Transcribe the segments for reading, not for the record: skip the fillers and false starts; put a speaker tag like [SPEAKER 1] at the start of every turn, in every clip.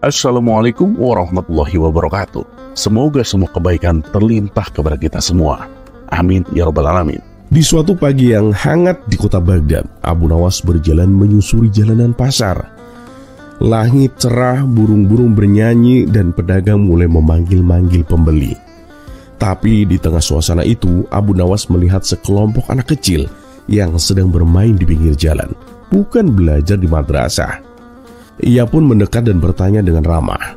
[SPEAKER 1] Assalamualaikum warahmatullahi wabarakatuh. Semoga semua kebaikan terlimpah kepada kita semua. Amin ya rabbal alamin.
[SPEAKER 2] Di suatu pagi yang hangat di kota Baghdad, Abu Nawas berjalan menyusuri jalanan pasar. Langit cerah, burung-burung bernyanyi, dan pedagang mulai memanggil-manggil pembeli. Tapi di tengah suasana itu, Abu Nawas melihat sekelompok anak kecil yang sedang bermain di pinggir jalan, bukan belajar di madrasah. Ia pun mendekat dan bertanya dengan ramah,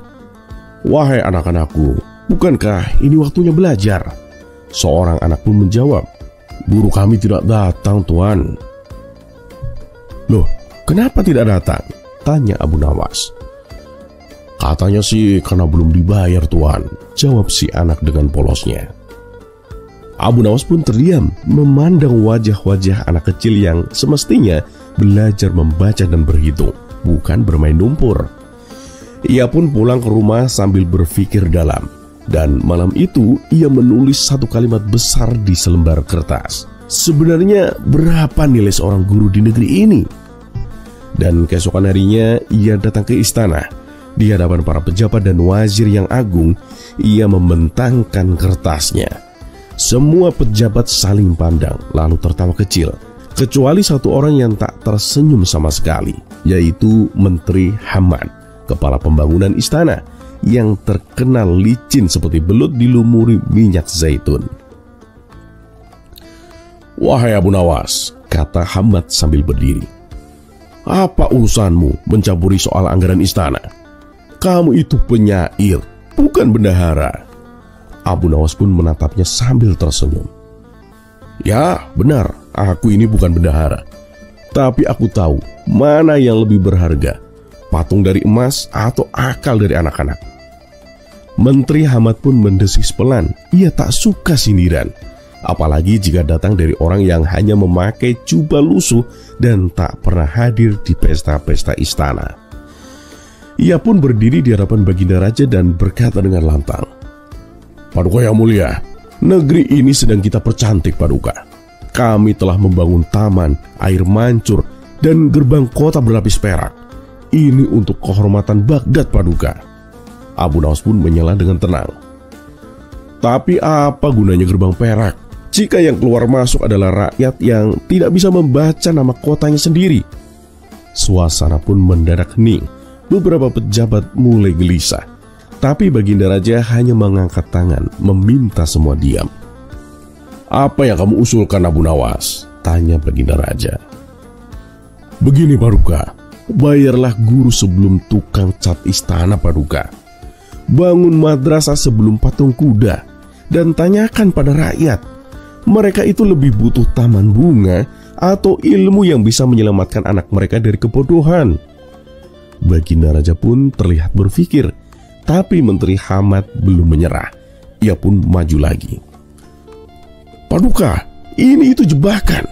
[SPEAKER 2] "Wahai anak-anakku, bukankah ini waktunya belajar?" Seorang anak pun menjawab, "Guru kami tidak datang, Tuan." "Loh, kenapa tidak datang?" tanya Abu Nawas. "Katanya sih karena belum dibayar, Tuan," jawab si anak dengan polosnya. Abu Nawas pun terdiam memandang wajah-wajah anak kecil yang semestinya belajar membaca dan berhitung, bukan bermain lumpur. Ia pun pulang ke rumah sambil berpikir dalam. Dan malam itu ia menulis satu kalimat besar di selembar kertas. Sebenarnya berapa nilai seorang guru di negeri ini? Dan keesokan harinya ia datang ke istana. Di hadapan para pejabat dan wazir yang agung, ia membentangkan kertasnya. Semua pejabat saling pandang lalu tertawa kecil, kecuali satu orang yang tak tersenyum sama sekali, yaitu Menteri Hamad, kepala pembangunan istana, yang terkenal licin seperti belut dilumuri minyak zaitun. "Wahai Abu Nawas," kata Hamad sambil berdiri, "apa urusanmu mencampuri soal anggaran istana? Kamu itu penyair, bukan bendahara." Abu Nawas pun menatapnya sambil tersenyum. "Ya, benar, aku ini bukan bendahara. Tapi aku tahu mana yang lebih berharga, patung dari emas atau akal dari anak-anak." Menteri Hamad pun mendesis pelan. Ia tak suka sindiran, apalagi jika datang dari orang yang hanya memakai jubah lusuh dan tak pernah hadir di pesta-pesta istana. Ia pun berdiri di hadapan Baginda Raja dan berkata dengan lantang, "Paduka yang mulia, negeri ini sedang kita percantik, Paduka. Kami telah membangun taman, air mancur, dan gerbang kota berlapis perak. Ini untuk kehormatan Baghdad, Paduka." Abu Nawas pun menyela dengan tenang. "Tapi apa gunanya gerbang perak jika yang keluar masuk adalah rakyat yang tidak bisa membaca nama kotanya sendiri?" Suasana pun mendadak hening. Beberapa pejabat mulai gelisah, tapi Baginda Raja hanya mengangkat tangan meminta semua diam. "Apa yang kamu usulkan, Abu Nawas?" tanya Baginda Raja. "Begini, Paduka, bayarlah guru sebelum tukang cat istana, Paduka. Bangun madrasah sebelum patung kuda, dan tanyakan pada rakyat, mereka itu lebih butuh taman bunga atau ilmu yang bisa menyelamatkan anak mereka dari kebodohan." Baginda Raja pun terlihat berpikir, tapi Menteri Hamad belum menyerah. Ia pun maju lagi. "Paduka, ini itu jebakan.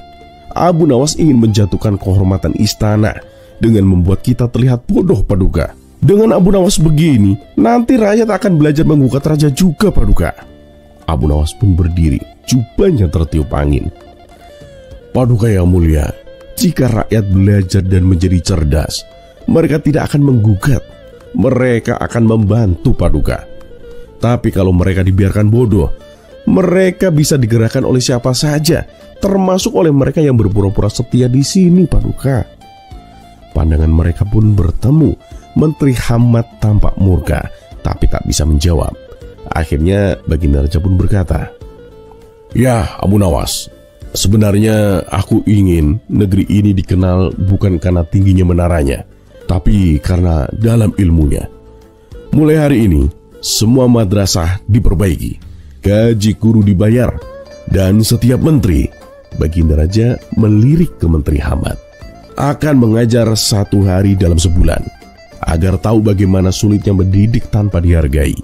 [SPEAKER 2] Abu Nawas ingin menjatuhkan kehormatan istana dengan membuat kita terlihat bodoh, Paduka. Dengan Abu Nawas begini, nanti rakyat akan belajar menggugat raja juga, Paduka." Abu Nawas pun berdiri, jubahnya tertiup angin. "Paduka yang mulia, jika rakyat belajar dan menjadi cerdas, mereka tidak akan menggugat. Mereka akan membantu, Paduka. Tapi kalau mereka dibiarkan bodoh, mereka bisa digerakkan oleh siapa saja, termasuk oleh mereka yang berpura-pura setia di sini, Paduka." Pandangan mereka pun bertemu. Menteri Hamad tampak murka, tapi tak bisa menjawab. Akhirnya Baginda Raja pun berkata, "Ya, Abu Nawas, sebenarnya aku ingin negeri ini dikenal bukan karena tingginya menaranya, tapi karena dalam ilmunya. Mulai hari ini, semua madrasah diperbaiki, gaji guru dibayar, dan setiap menteri," Baginda Raja melirik ke Menteri Hamad, "akan mengajar 1 hari dalam sebulan, agar tahu bagaimana sulitnya mendidik tanpa dihargai."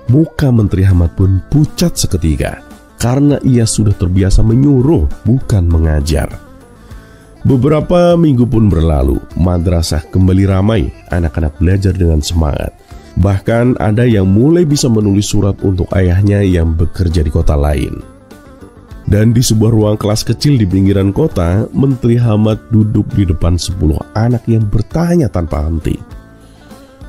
[SPEAKER 2] Muka Menteri Hamad pun pucat seketika, karena ia sudah terbiasa menyuruh, bukan mengajar. Beberapa minggu pun berlalu, madrasah kembali ramai, anak-anak belajar dengan semangat. Bahkan ada yang mulai bisa menulis surat untuk ayahnya yang bekerja di kota lain. Dan di sebuah ruang kelas kecil di pinggiran kota, Menteri Hamad duduk di depan 10 anak yang bertanya tanpa henti,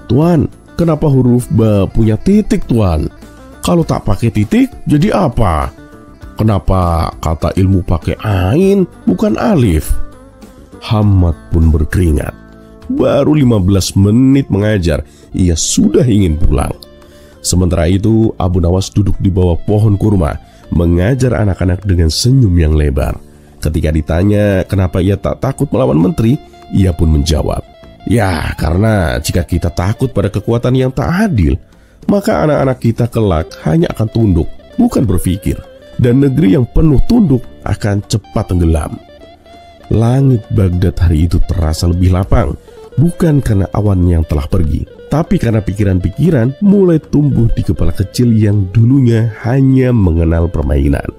[SPEAKER 2] Tuan, kenapa huruf ba punya titik, Tuan? Kalau tak pakai titik, jadi apa? Kenapa kata ilmu pakai ain, bukan alif? Hamad pun berkeringat. Baru 15 menit mengajar, ia sudah ingin pulang. Sementara itu, Abu Nawas duduk di bawah pohon kurma, mengajar anak-anak dengan senyum yang lebar. Ketika ditanya kenapa ia tak takut melawan menteri, ia pun menjawab, "Ya, karena jika kita takut pada kekuatan yang tak adil, maka anak-anak kita kelak hanya akan tunduk, bukan berpikir. Dan negeri yang penuh tunduk akan cepat tenggelam." Langit Baghdad hari itu terasa lebih lapang, bukan karena awan yang telah pergi, tapi karena pikiran-pikiran mulai tumbuh di kepala kecil yang dulunya hanya mengenal permainan.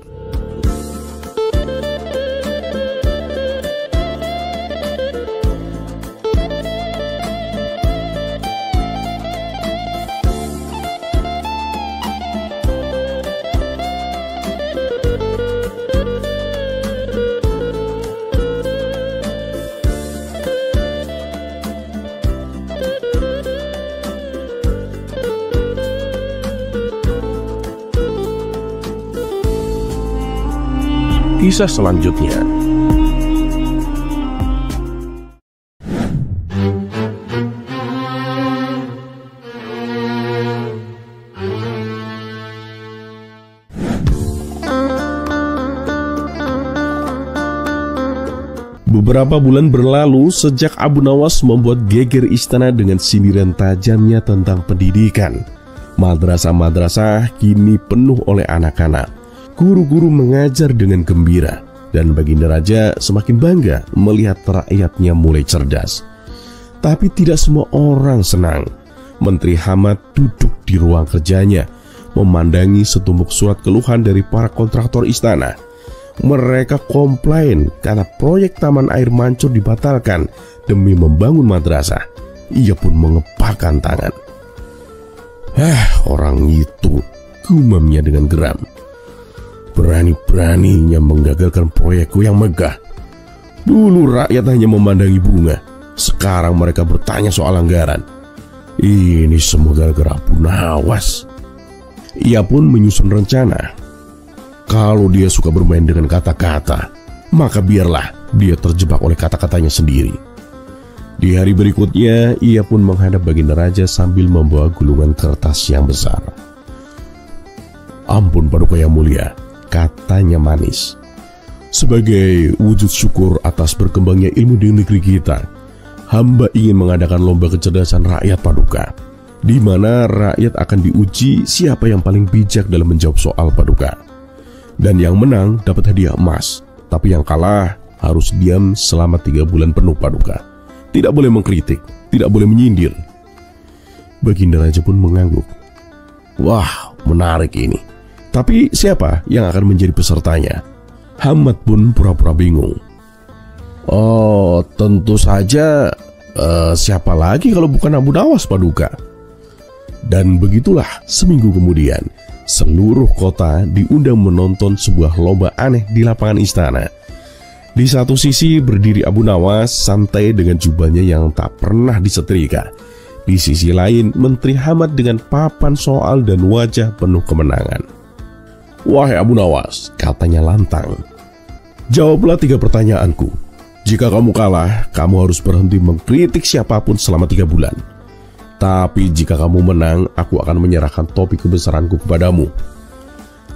[SPEAKER 1] Kisah selanjutnya.
[SPEAKER 2] Beberapa bulan berlalu sejak Abu Nawas membuat geger istana dengan sindiran tajamnya tentang pendidikan. Madrasah-madrasah kini penuh oleh anak-anak. Guru-guru mengajar dengan gembira, dan Baginda Raja semakin bangga melihat rakyatnya mulai cerdas. Tapi tidak semua orang senang. Menteri Hamad duduk di ruang kerjanya, memandangi setumpuk surat keluhan dari para kontraktor istana. Mereka komplain karena proyek taman air mancur dibatalkan demi membangun madrasah. Ia pun mengepalkan tangan. Orang itu, gumamnya dengan geram. Berani-beraninya menggagalkan proyekku yang megah. Dulu rakyat hanya memandangi bunga, sekarang mereka bertanya soal anggaran. Ini semua gara-gara Abu Nawas. Ia pun menyusun rencana. Kalau dia suka bermain dengan kata-kata, maka biarlah dia terjebak oleh kata-katanya sendiri. Di hari berikutnya, ia pun menghadap Baginda Raja sambil membawa gulungan kertas yang besar. "Ampun Paduka yang mulia," katanya manis. "Sebagai wujud syukur atas berkembangnya ilmu di negeri kita, hamba ingin mengadakan lomba kecerdasan rakyat Paduka, di mana rakyat akan diuji siapa yang paling bijak dalam menjawab soal Paduka. Dan yang menang dapat hadiah emas, tapi yang kalah harus diam selama 3 bulan penuh Paduka. Tidak boleh mengkritik, tidak boleh menyindir." Baginda Raja pun mengangguk. Wah, menarik ini. Tapi siapa yang akan menjadi pesertanya? Hamad pun pura-pura bingung. "Oh, tentu saja siapa lagi kalau bukan Abu Nawas Paduka." Dan begitulah seminggu kemudian, seluruh kota diundang menonton sebuah lomba aneh di lapangan istana. Di satu sisi berdiri Abu Nawas santai dengan jubahnya yang tak pernah disetrika. Di sisi lain Menteri Hamad dengan papan soal dan wajah penuh kemenangan. "Wahai Abu Nawas," katanya lantang, "jawablah 3 pertanyaanku. Jika kamu kalah, kamu harus berhenti mengkritik siapapun selama 3 bulan. Tapi jika kamu menang, aku akan menyerahkan topi kebesaranku kepadamu."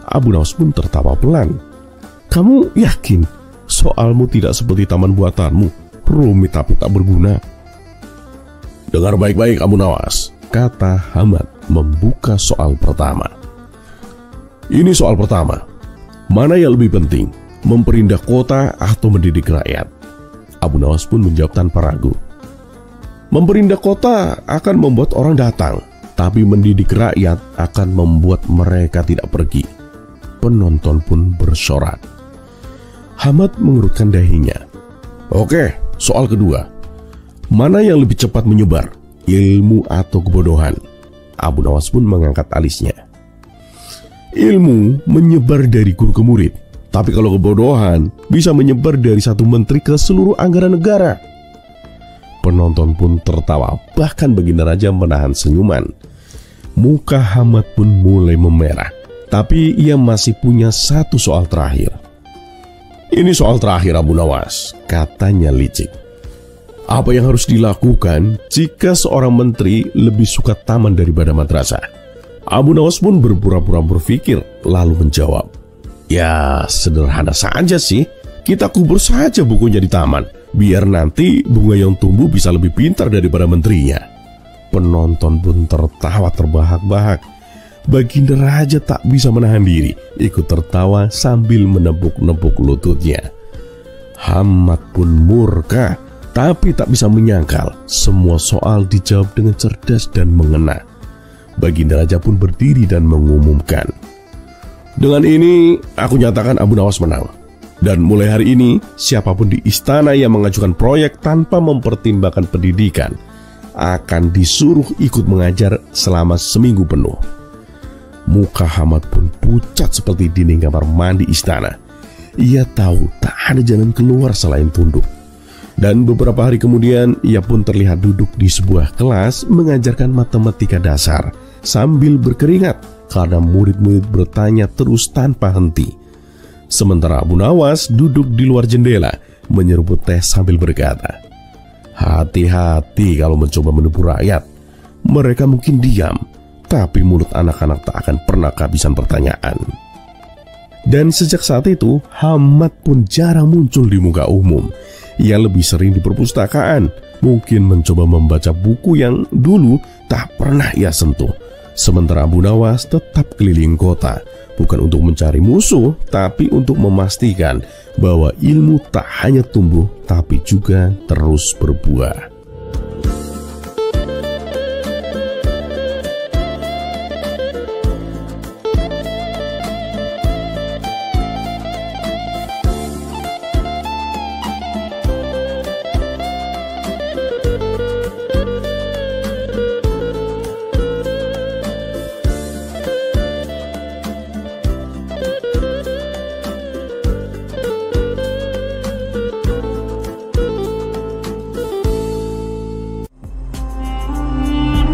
[SPEAKER 2] Abu Nawas pun tertawa pelan. "Kamu yakin soalmu tidak seperti taman buatanmu, rumit tapi tak berguna?" "Dengar baik-baik Abu Nawas," kata Hamad membuka soal pertama. "Ini soal pertama. Mana yang lebih penting, memperindah kota atau mendidik rakyat?" Abu Nawas pun menjawab tanpa ragu. "Memperindah kota akan membuat orang datang, tapi mendidik rakyat akan membuat mereka tidak pergi." Penonton pun bersorak. Hamad mengerutkan dahinya. "Oke, soal kedua. Mana yang lebih cepat menyebar, ilmu atau kebodohan?" Abu Nawas pun mengangkat alisnya. "Ilmu menyebar dari guru ke murid, tapi kalau kebodohan bisa menyebar dari satu menteri ke seluruh anggaran negara." Penonton pun tertawa, bahkan Baginda Raja menahan senyuman. Muka Hamad pun mulai memerah, tapi ia masih punya satu soal terakhir. "Ini soal terakhir Abu Nawas," katanya licik. "Apa yang harus dilakukan jika seorang menteri lebih suka taman daripada madrasah?" Abu Nawas pun berpura-pura berpikir, lalu menjawab, "Ya, sederhana saja sih. Kita kubur saja bukunya di taman, biar nanti bunga yang tumbuh bisa lebih pintar daripada menterinya." Penonton pun tertawa terbahak-bahak. Baginda Raja tak bisa menahan diri, ikut tertawa sambil menepuk-nepuk lututnya. Hamad pun murka, tapi tak bisa menyangkal. Semua soal dijawab dengan cerdas dan mengena. Baginda Raja pun berdiri dan mengumumkan, "Dengan ini aku nyatakan Abu Nawas menang. Dan mulai hari ini, siapapun di istana yang mengajukan proyek tanpa mempertimbangkan pendidikan akan disuruh ikut mengajar selama seminggu penuh." Muka Hamad pun pucat seperti dinding kamar mandi istana. Ia tahu tak ada jalan keluar selain tunduk. Dan beberapa hari kemudian, ia pun terlihat duduk di sebuah kelas mengajarkan matematika dasar sambil berkeringat karena murid-murid bertanya terus tanpa henti. Sementara Abu Nawas duduk di luar jendela menyeruput teh sambil berkata, "Hati-hati kalau mencoba menipu rakyat. Mereka mungkin diam, tapi mulut anak-anak tak akan pernah kehabisan pertanyaan." Dan sejak saat itu, Hamad pun jarang muncul di muka umum. Ia lebih sering di perpustakaan, mungkin mencoba membaca buku yang dulu tak pernah ia sentuh. Sementara Abu Nawas tetap keliling kota, bukan untuk mencari musuh, tapi untuk memastikan bahwa ilmu tak hanya tumbuh, tapi juga terus berbuah.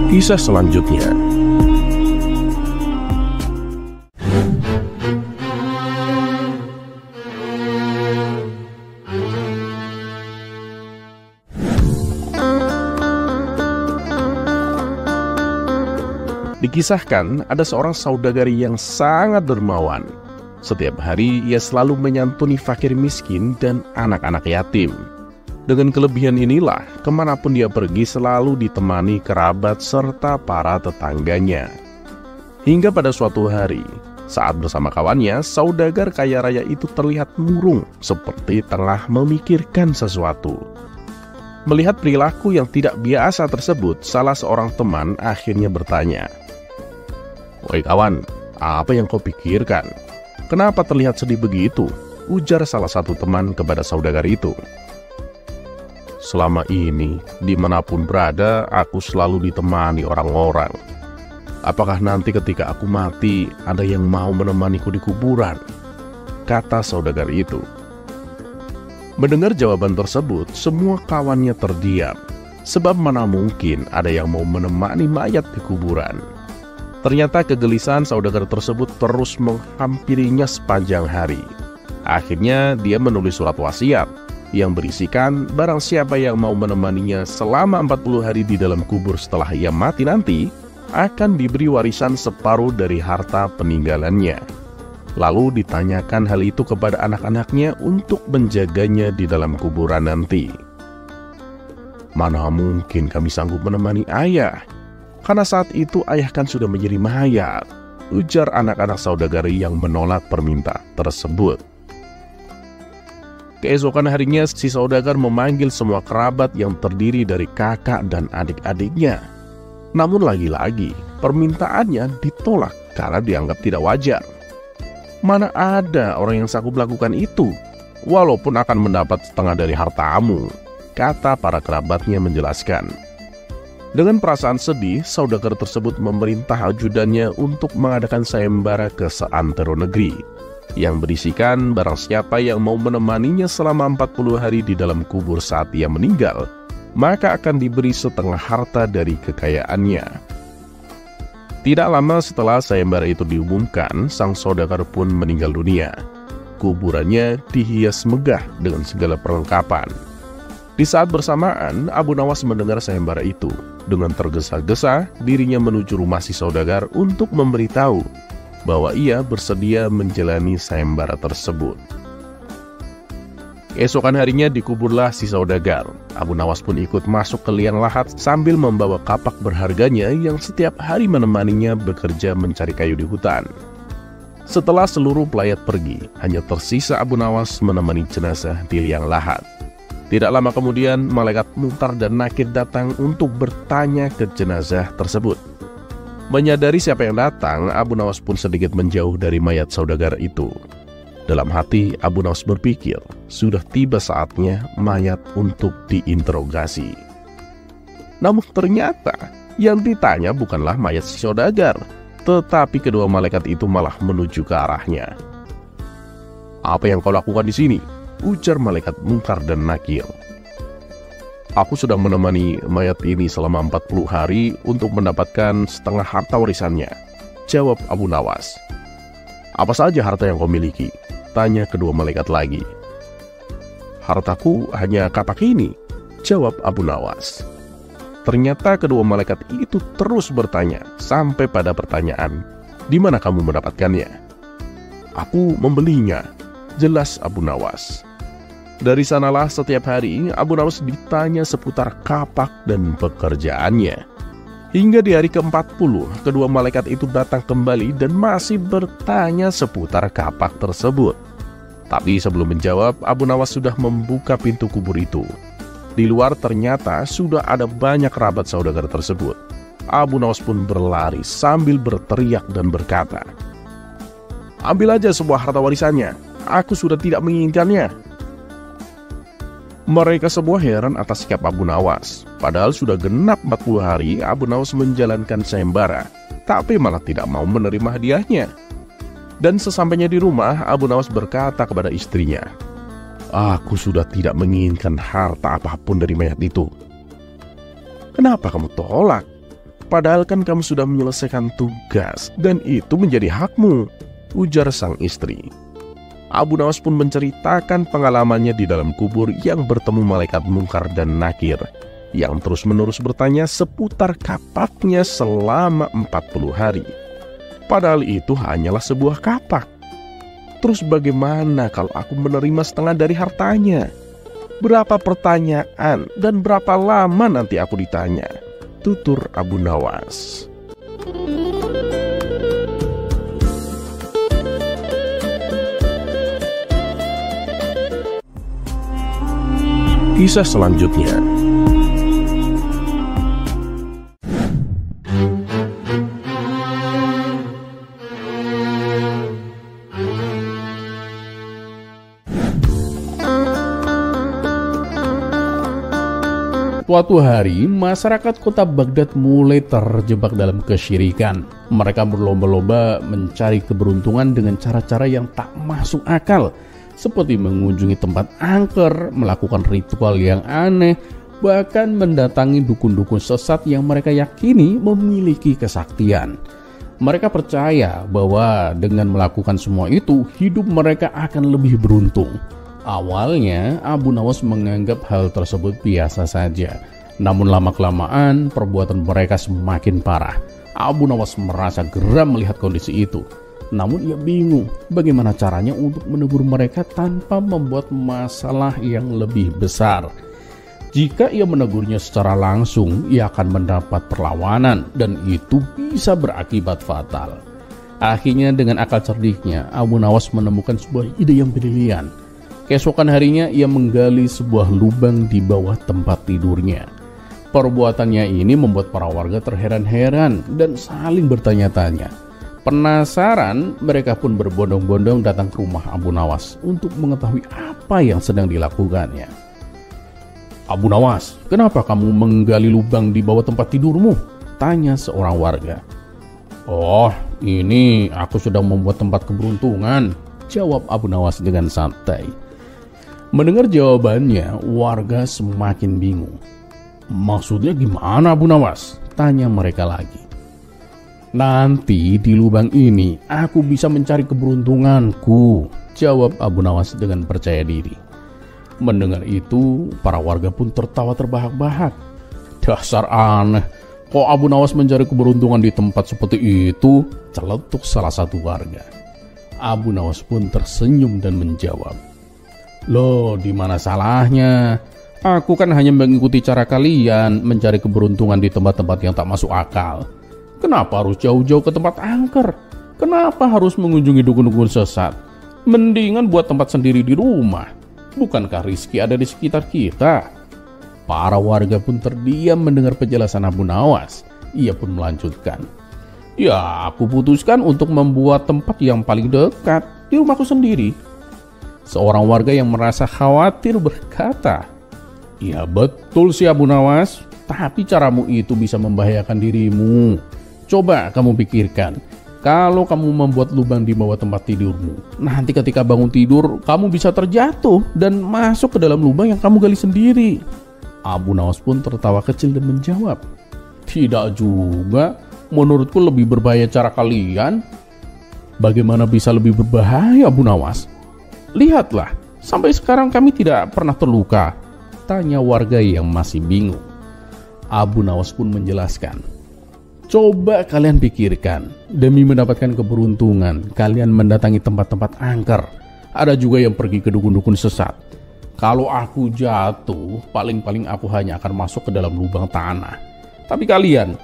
[SPEAKER 1] Kisah selanjutnya. Dikisahkan ada seorang saudagari yang sangat dermawan. Setiap hari ia selalu menyantuni fakir miskin dan anak-anak yatim. Dengan kelebihan inilah, kemanapun dia pergi selalu ditemani kerabat serta para tetangganya. Hingga pada suatu hari, saat bersama kawannya, saudagar kaya raya itu terlihat murung, seperti tengah memikirkan sesuatu. Melihat perilaku yang tidak biasa tersebut, salah seorang teman akhirnya bertanya, "Woi kawan, apa yang kau pikirkan? Kenapa terlihat sedih begitu?" ujar salah satu teman kepada saudagar itu. "Selama ini, dimanapun berada, aku selalu ditemani orang-orang. Apakah nanti ketika aku mati, ada yang mau menemaniku di kuburan?" kata saudagar itu. Mendengar jawaban tersebut, semua kawannya terdiam, sebab mana mungkin ada yang mau menemani mayat di kuburan. Ternyata kegelisahan saudagar tersebut terus menghampirinya sepanjang hari. Akhirnya dia menulis surat wasiat yang berisikan barang siapa yang mau menemaninya selama 40 hari di dalam kubur setelah ia mati nanti, akan diberi warisan separuh dari harta peninggalannya. Lalu ditanyakan hal itu kepada anak-anaknya untuk menjaganya di dalam kuburan nanti. "Mana mungkin kami sanggup menemani ayah, karena saat itu ayah kan sudah menjadi mayat," ujar anak-anak saudagari yang menolak permintaan tersebut. Keesokan harinya, si saudagar memanggil semua kerabat yang terdiri dari kakak dan adik-adiknya. Namun lagi-lagi, permintaannya ditolak karena dianggap tidak wajar. "Mana ada orang yang sanggup melakukan itu, walaupun akan mendapat setengah dari hartamu," kata para kerabatnya menjelaskan. Dengan perasaan sedih, saudagar tersebut memerintah ajudannya untuk mengadakan sayembara ke seantero negeri, yang berisikan barang siapa yang mau menemaninya selama 40 hari di dalam kubur saat ia meninggal, maka akan diberi setengah harta dari kekayaannya. Tidak lama setelah sayembara itu diumumkan, sang saudagar pun meninggal dunia. Kuburannya dihias megah dengan segala perlengkapan. Di saat bersamaan, Abu Nawas mendengar sayembara itu. Dengan tergesa-gesa, dirinya menuju rumah si saudagar untuk memberitahu bahwa ia bersedia menjalani sayembara tersebut. Keesokan harinya dikuburlah si saudagar. Abu Nawas pun ikut masuk ke liang lahat sambil membawa kapak berharganya yang setiap hari menemaninya bekerja mencari kayu di hutan. Setelah seluruh pelayat pergi, hanya tersisa Abu Nawas menemani jenazah di liang lahat. Tidak lama kemudian, malaikat Munkar dan Nakir datang untuk bertanya ke jenazah tersebut. Menyadari siapa yang datang, Abu Nawas pun sedikit menjauh dari mayat saudagar itu. Dalam hati, Abu Nawas berpikir, sudah tiba saatnya mayat untuk diinterogasi. Namun ternyata, yang ditanya bukanlah mayat si saudagar, tetapi kedua malaikat itu malah menuju ke arahnya. "Apa yang kau lakukan di sini?" ujar malaikat Munkar dan Nakir. "Aku sudah menemani mayat ini selama 40 hari untuk mendapatkan setengah harta warisannya," jawab Abu Nawas. "Apa saja harta yang kau miliki?" tanya kedua malaikat lagi. "Hartaku hanya kapak ini," jawab Abu Nawas. Ternyata kedua malaikat itu terus bertanya sampai pada pertanyaan, "Di mana kamu mendapatkannya?" "Aku membelinya," jelas Abu Nawas. Dari sanalah setiap hari Abu Nawas ditanya seputar kapak dan pekerjaannya. Hingga di hari ke-40, kedua malaikat itu datang kembali dan masih bertanya seputar kapak tersebut. Tapi sebelum menjawab, Abu Nawas sudah membuka pintu kubur itu. Di luar ternyata sudah ada banyak kerabat saudagar tersebut. Abu Nawas pun berlari sambil berteriak dan berkata, "Ambil aja semua harta warisannya, aku sudah tidak menginginkannya." Mereka semua heran atas sikap Abu Nawas. Padahal sudah genap 40 hari Abu Nawas menjalankan sayembara, tapi malah tidak mau menerima hadiahnya. Dan sesampainya di rumah, Abu Nawas berkata kepada istrinya, "Aku sudah tidak menginginkan harta apapun dari mayat itu." "Kenapa kamu tolak? Padahal kan kamu sudah menyelesaikan tugas dan itu menjadi hakmu," ujar sang istri. Abu Nawas pun menceritakan pengalamannya di dalam kubur yang bertemu malaikat Munkar dan Nakir yang terus-menerus bertanya seputar kapaknya selama 40 hari. Padahal itu hanyalah sebuah kapak. Terus bagaimana kalau aku menerima setengah dari hartanya? Berapa pertanyaan dan berapa lama nanti aku ditanya? Tutur Abu Nawas. Kisah selanjutnya.
[SPEAKER 3] Suatu hari, masyarakat kota Baghdad mulai terjebak dalam kesyirikan. Mereka berlomba-lomba mencari keberuntungan dengan cara-cara yang tak masuk akal, seperti mengunjungi tempat angker, melakukan ritual yang aneh, bahkan mendatangi dukun-dukun sesat yang mereka yakini memiliki kesaktian. Mereka percaya bahwa dengan melakukan semua itu, hidup mereka akan lebih beruntung. Awalnya, Abu Nawas menganggap hal tersebut biasa saja. Namun lama-kelamaan, perbuatan mereka semakin parah. Abu Nawas merasa geram melihat kondisi itu. Namun ia bingung bagaimana caranya untuk menegur mereka tanpa membuat masalah yang lebih besar. Jika ia menegurnya secara langsung, ia akan mendapat perlawanan dan itu bisa berakibat fatal. Akhirnya dengan akal cerdiknya, Abu Nawas menemukan sebuah ide yang brilian. Keesokan harinya ia menggali sebuah lubang di bawah tempat tidurnya. Perbuatannya ini membuat para warga terheran-heran dan saling bertanya-tanya. Penasaran, mereka pun berbondong-bondong datang ke rumah Abu Nawas untuk mengetahui apa yang sedang dilakukannya. "Abu Nawas, kenapa kamu menggali lubang di bawah tempat tidurmu?" tanya seorang warga. "Oh, ini aku sedang membuat tempat keberuntungan," jawab Abu Nawas dengan santai. Mendengar jawabannya, warga semakin bingung. Maksudnya gimana Abu Nawas? Tanya mereka lagi. Nanti di lubang ini aku bisa mencari keberuntunganku, jawab Abu Nawas dengan percaya diri. Mendengar itu, para warga pun tertawa terbahak-bahak. Dasar aneh, kok Abu Nawas mencari keberuntungan di tempat seperti itu? Celetuk salah satu warga. Abu Nawas pun tersenyum dan menjawab, loh, di mana salahnya? Aku kan hanya mengikuti cara kalian mencari keberuntungan di tempat-tempat yang tak masuk akal. Kenapa harus jauh-jauh ke tempat angker? Kenapa harus mengunjungi dukun-dukun sesat? Mendingan buat tempat sendiri di rumah. Bukankah rezeki ada di sekitar kita? Para warga pun terdiam mendengar penjelasan Abu Nawas. Ia pun melanjutkan, ya, aku putuskan untuk membuat tempat yang paling dekat di rumahku sendiri. Seorang warga yang merasa khawatir berkata, ya betul sih Abu Nawas, tapi caramu itu bisa membahayakan dirimu. Coba kamu pikirkan, kalau kamu membuat lubang di bawah tempat tidurmu, nanti ketika bangun tidur, kamu bisa terjatuh dan masuk ke dalam lubang yang kamu gali sendiri. Abu Nawas pun tertawa kecil dan menjawab, tidak juga, menurutku lebih berbahaya cara kalian. Bagaimana bisa lebih berbahaya Abu Nawas? Lihatlah, sampai sekarang kami tidak pernah terluka, tanya warga yang masih bingung. Abu Nawas pun menjelaskan, coba kalian pikirkan, demi mendapatkan keberuntungan, kalian mendatangi tempat-tempat angker. Ada juga yang pergi ke dukun-dukun sesat. Kalau aku jatuh, paling-paling aku hanya akan masuk ke dalam lubang tanah. Tapi kalian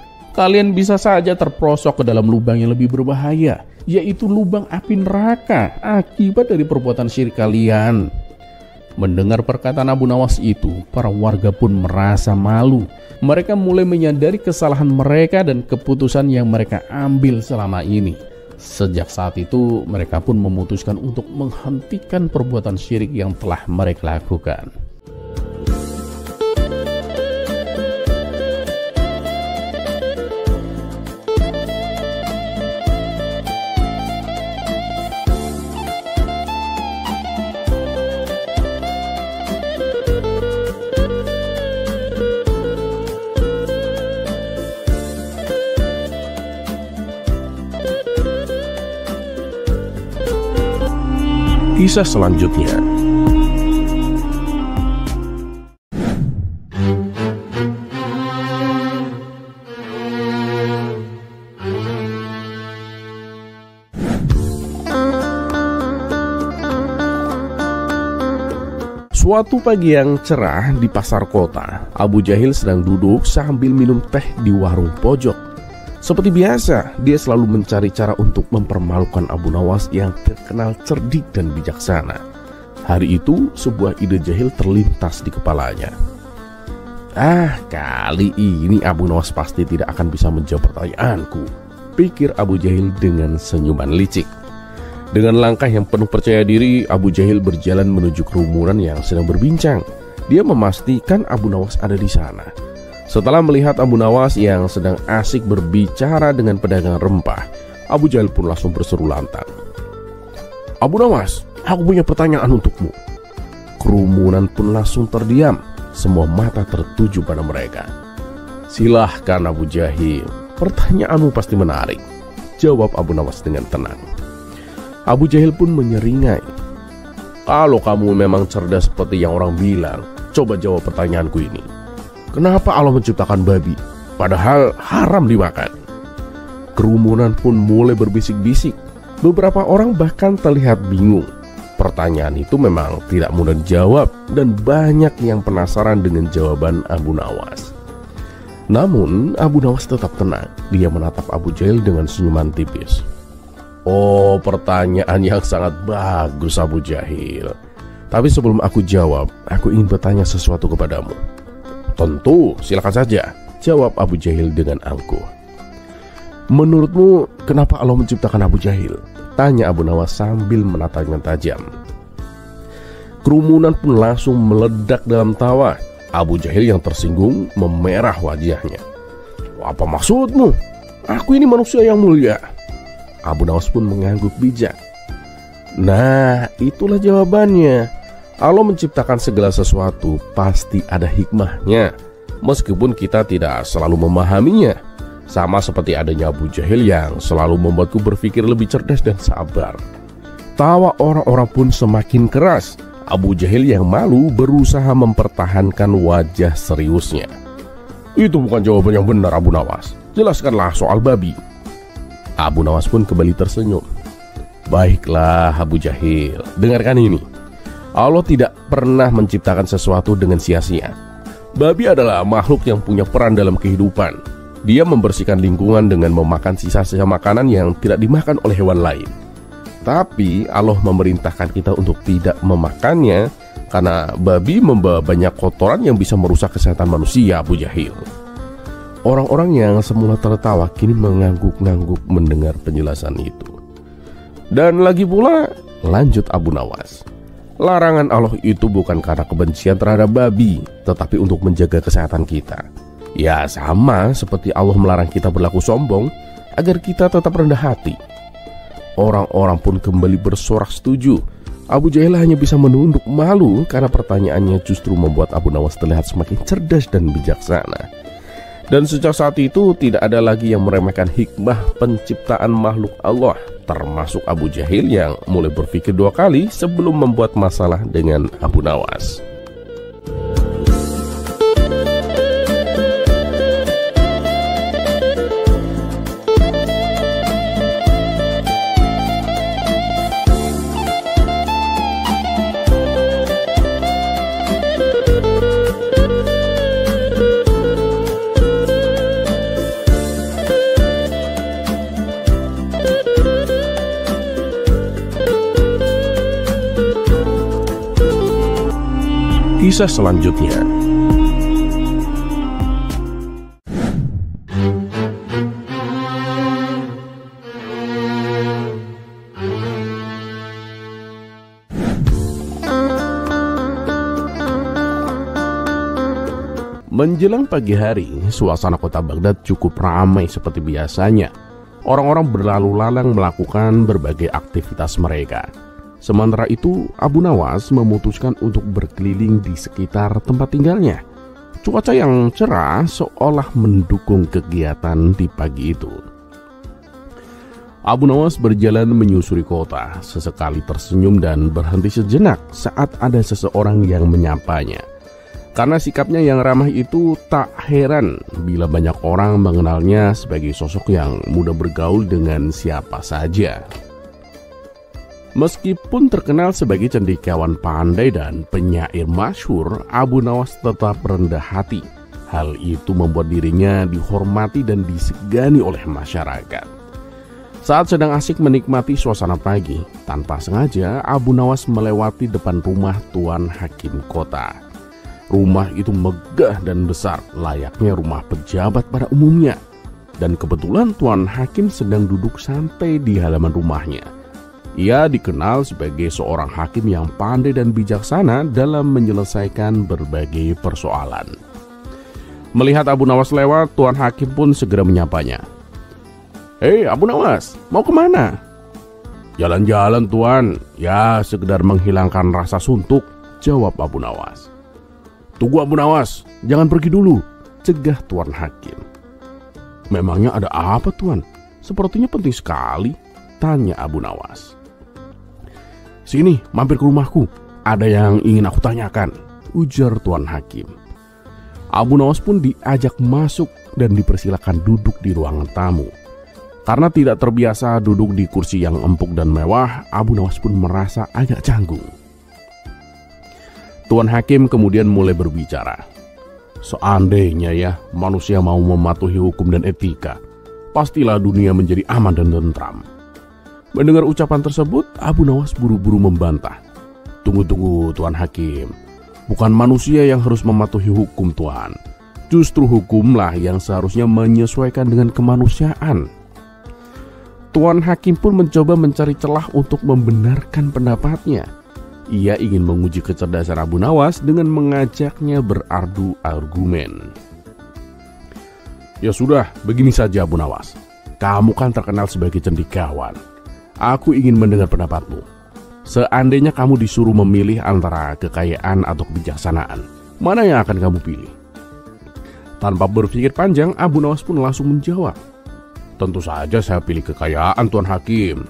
[SPEAKER 3] bisa saja terprosok ke dalam lubang yang lebih berbahaya, yaitu lubang api neraka akibat dari perbuatan syirik kalian. Mendengar perkataan Abu Nawas itu, para warga pun merasa malu. Mereka mulai menyadari kesalahan mereka dan keputusan yang mereka ambil selama ini. Sejak saat itu, mereka pun memutuskan untuk menghentikan perbuatan syirik yang telah mereka lakukan.
[SPEAKER 2] Kisah selanjutnya. Suatu pagi yang cerah di pasar kota, Abu Jahil sedang duduk sambil minum teh di warung pojok. Seperti biasa, dia selalu mencari cara untuk mempermalukan Abu Nawas yang terkenal cerdik dan bijaksana. Hari itu, sebuah ide jahil terlintas di kepalanya. Kali ini Abu Nawas pasti tidak akan bisa menjawab pertanyaanku, pikir Abu Jahil dengan senyuman licik. Dengan langkah yang penuh percaya diri, Abu Jahil berjalan menuju kerumunan yang sedang berbincang. Dia memastikan Abu Nawas ada di sana. Setelah melihat Abu Nawas yang sedang asik berbicara dengan pedagang rempah, Abu Jahil pun langsung berseru lantang, Abu Nawas, aku punya pertanyaan untukmu. Kerumunan pun langsung terdiam, semua mata tertuju pada mereka. Silahkan Abu Jahil, pertanyaanmu pasti menarik, jawab Abu Nawas dengan tenang. Abu Jahil pun menyeringai, kalau kamu memang cerdas seperti yang orang bilang, coba jawab pertanyaanku ini. Kenapa Allah menciptakan babi, padahal haram dimakan? Kerumunan pun mulai berbisik-bisik. Beberapa orang bahkan terlihat bingung. Pertanyaan itu memang tidak mudah dijawab, dan banyak yang penasaran dengan jawaban Abu Nawas. Namun Abu Nawas tetap tenang. Dia menatap Abu Jahil dengan senyuman tipis. Oh, pertanyaan yang sangat bagus Abu Jahil. Tapi sebelum aku jawab, aku ingin bertanya sesuatu kepadamu. Tentu, silakan saja, jawab Abu Jahil dengan angkuh. Menurutmu, kenapa Allah menciptakan Abu Jahil? Tanya Abu Nawas sambil menatapnya tajam. Kerumunan pun langsung meledak dalam tawa. Abu Jahil yang tersinggung memerah wajahnya. Apa maksudmu? Aku ini manusia yang mulia. Abu Nawas pun mengangguk bijak. Nah, itulah jawabannya. Allah menciptakan segala sesuatu pasti ada hikmahnya. meskipun kita tidak selalu memahaminya. Sama seperti adanya Abu Jahil yang selalu membuatku berpikir lebih cerdas dan sabar. Tawa orang-orang pun semakin keras. Abu Jahil yang malu berusaha mempertahankan wajah seriusnya. Itu bukan jawaban yang benar, Abu Nawas. Jelaskanlah soal babi. Abu Nawas pun kembali tersenyum. Baiklah Abu Jahil, dengarkan ini. Allah tidak pernah menciptakan sesuatu dengan sia-sia. Babi adalah makhluk yang punya peran dalam kehidupan. Dia membersihkan lingkungan dengan memakan sisa-sisa makanan yang tidak dimakan oleh hewan lain. Tapi Allah memerintahkan kita untuk tidak memakannya karena babi membawa banyak kotoran yang bisa merusak kesehatan manusia, Abu Jahil. Orang-orang yang semula tertawa kini mengangguk-ngangguk mendengar penjelasan itu. Dan lagi pula, lanjut Abu Nawas, larangan Allah itu bukan karena kebencian terhadap babi, tetapi untuk menjaga kesehatan kita. Ya sama seperti Allah melarang kita berlaku sombong agar kita tetap rendah hati. Orang-orang pun kembali bersorak setuju. Abu Jahil hanya bisa menunduk malu karena pertanyaannya justru membuat Abu Nawas terlihat semakin cerdas dan bijaksana. Dan sejak saat itu tidak ada lagi yang meremehkan hikmah penciptaan makhluk Allah, termasuk Abu Jahil yang mulai berpikir 2 kali sebelum membuat masalah dengan Abu Nawas. Kisah selanjutnya. Menjelang pagi hari, suasana kota Baghdad cukup ramai seperti biasanya. Orang-orang berlalu lalang melakukan berbagai aktivitas mereka. Sementara itu, Abu Nawas memutuskan untuk berkeliling di sekitar tempat tinggalnya. Cuaca yang cerah seolah mendukung kegiatan di pagi itu. Abu Nawas berjalan menyusuri kota, sesekali tersenyum dan berhenti sejenak saat ada seseorang yang menyapanya. Karena sikapnya yang ramah itu, tak heran bila banyak orang mengenalnya sebagai sosok yang mudah bergaul dengan siapa saja. Meskipun terkenal sebagai cendekiawan pandai dan penyair masyhur, Abu Nawas tetap rendah hati. Hal itu membuat dirinya dihormati dan disegani oleh masyarakat. Saat sedang asik menikmati suasana pagi, tanpa sengaja Abu Nawas melewati depan rumah Tuan Hakim kota. Rumah itu megah dan besar, layaknya rumah pejabat pada umumnya. Dan kebetulan Tuan Hakim sedang duduk santai di halaman rumahnya. Ia dikenal sebagai seorang hakim yang pandai dan bijaksana dalam menyelesaikan berbagai persoalan. Melihat Abu Nawas lewat, Tuan Hakim pun segera menyapanya. "Hei Abu Nawas, mau kemana?" "Jalan-jalan Tuan, ya sekedar menghilangkan rasa suntuk," jawab Abu Nawas. "Tunggu Abu Nawas, jangan pergi dulu," cegah Tuan Hakim. "Memangnya ada apa Tuan? Sepertinya penting sekali," tanya Abu Nawas. "Sini, mampir ke rumahku. Ada yang ingin aku tanyakan," ujar Tuan Hakim. Abu Nawas pun diajak masuk dan dipersilakan duduk di ruangan tamu. Karena tidak terbiasa duduk di kursi yang empuk dan mewah, Abu Nawas pun merasa agak canggung. Tuan Hakim kemudian mulai berbicara. "Seandainya ya manusia mau mematuhi hukum dan etika, pastilah dunia menjadi aman dan tentram." Mendengar ucapan tersebut, Abu Nawas buru-buru membantah. Tunggu Tuan Hakim. Bukan manusia yang harus mematuhi hukum Tuan. Justru hukumlah yang seharusnya menyesuaikan dengan kemanusiaan." Tuan Hakim pun mencoba mencari celah untuk membenarkan pendapatnya. Ia ingin menguji kecerdasan Abu Nawas dengan mengajaknya beradu argumen. "Ya sudah, begini saja Abu Nawas. Kamu kan terkenal sebagai cendekiawan. Aku ingin mendengar pendapatmu. Seandainya kamu disuruh memilih antara kekayaan atau kebijaksanaan, mana yang akan kamu pilih?"
[SPEAKER 3] Tanpa berpikir panjang, Abu Nawas pun langsung menjawab, "Tentu saja saya pilih kekayaan, Tuan Hakim."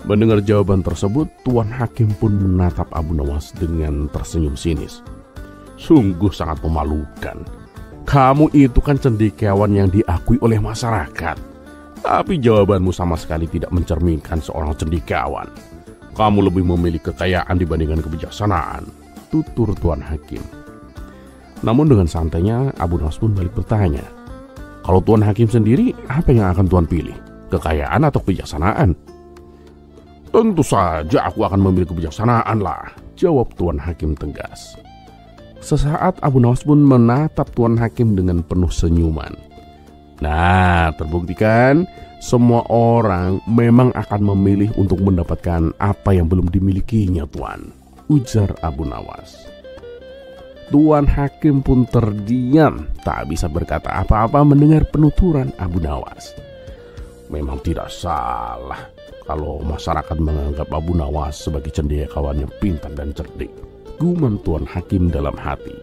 [SPEAKER 3] Mendengar jawaban tersebut, Tuan Hakim pun menatap Abu Nawas dengan tersenyum sinis. "Sungguh sangat memalukan. Kamu itu kan cendekiawan yang diakui oleh masyarakat. Tapi jawabanmu sama sekali tidak mencerminkan seorang cendekiawan. Kamu lebih memilih kekayaan dibandingkan kebijaksanaan," tutur Tuan Hakim. Namun dengan santainya, Abu Nawas pun balik bertanya, "Kalau Tuan Hakim sendiri, apa yang akan Tuan pilih? Kekayaan atau kebijaksanaan?" "Tentu saja aku akan memilih kebijaksanaan lah," jawab Tuan Hakim tegas. Sesaat Abu Nawas pun menatap Tuan Hakim dengan penuh senyuman. "Nah, terbuktikan semua orang memang akan memilih untuk mendapatkan apa yang belum dimilikinya, Tuan," ujar Abu Nawas. Tuan Hakim pun terdiam, tak bisa berkata apa-apa mendengar penuturan Abu Nawas. Memang tidak salah kalau masyarakat menganggap Abu Nawas sebagai cendekiawan yang pintar dan cerdik, gumam Tuan Hakim dalam hati.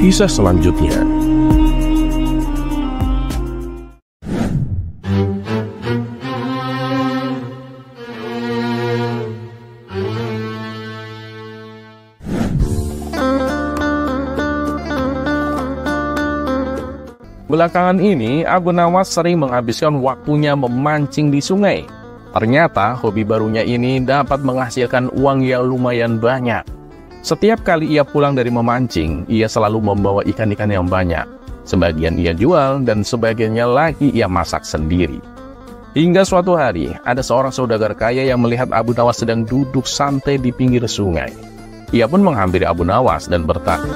[SPEAKER 3] Kisah selanjutnya.
[SPEAKER 4] Belakangan ini, Abu Nawas sering menghabiskan waktunya memancing di sungai. Ternyata, hobi barunya ini dapat menghasilkan uang yang lumayan banyak. Setiap kali ia pulang dari memancing, ia selalu membawa ikan-ikan yang banyak. Sebagian ia jual dan sebagiannya lagi ia masak sendiri. Hingga suatu hari, ada seorang saudagar kaya yang melihat Abu Nawas sedang duduk santai di pinggir sungai. Ia pun menghampiri Abu Nawas dan bertanya,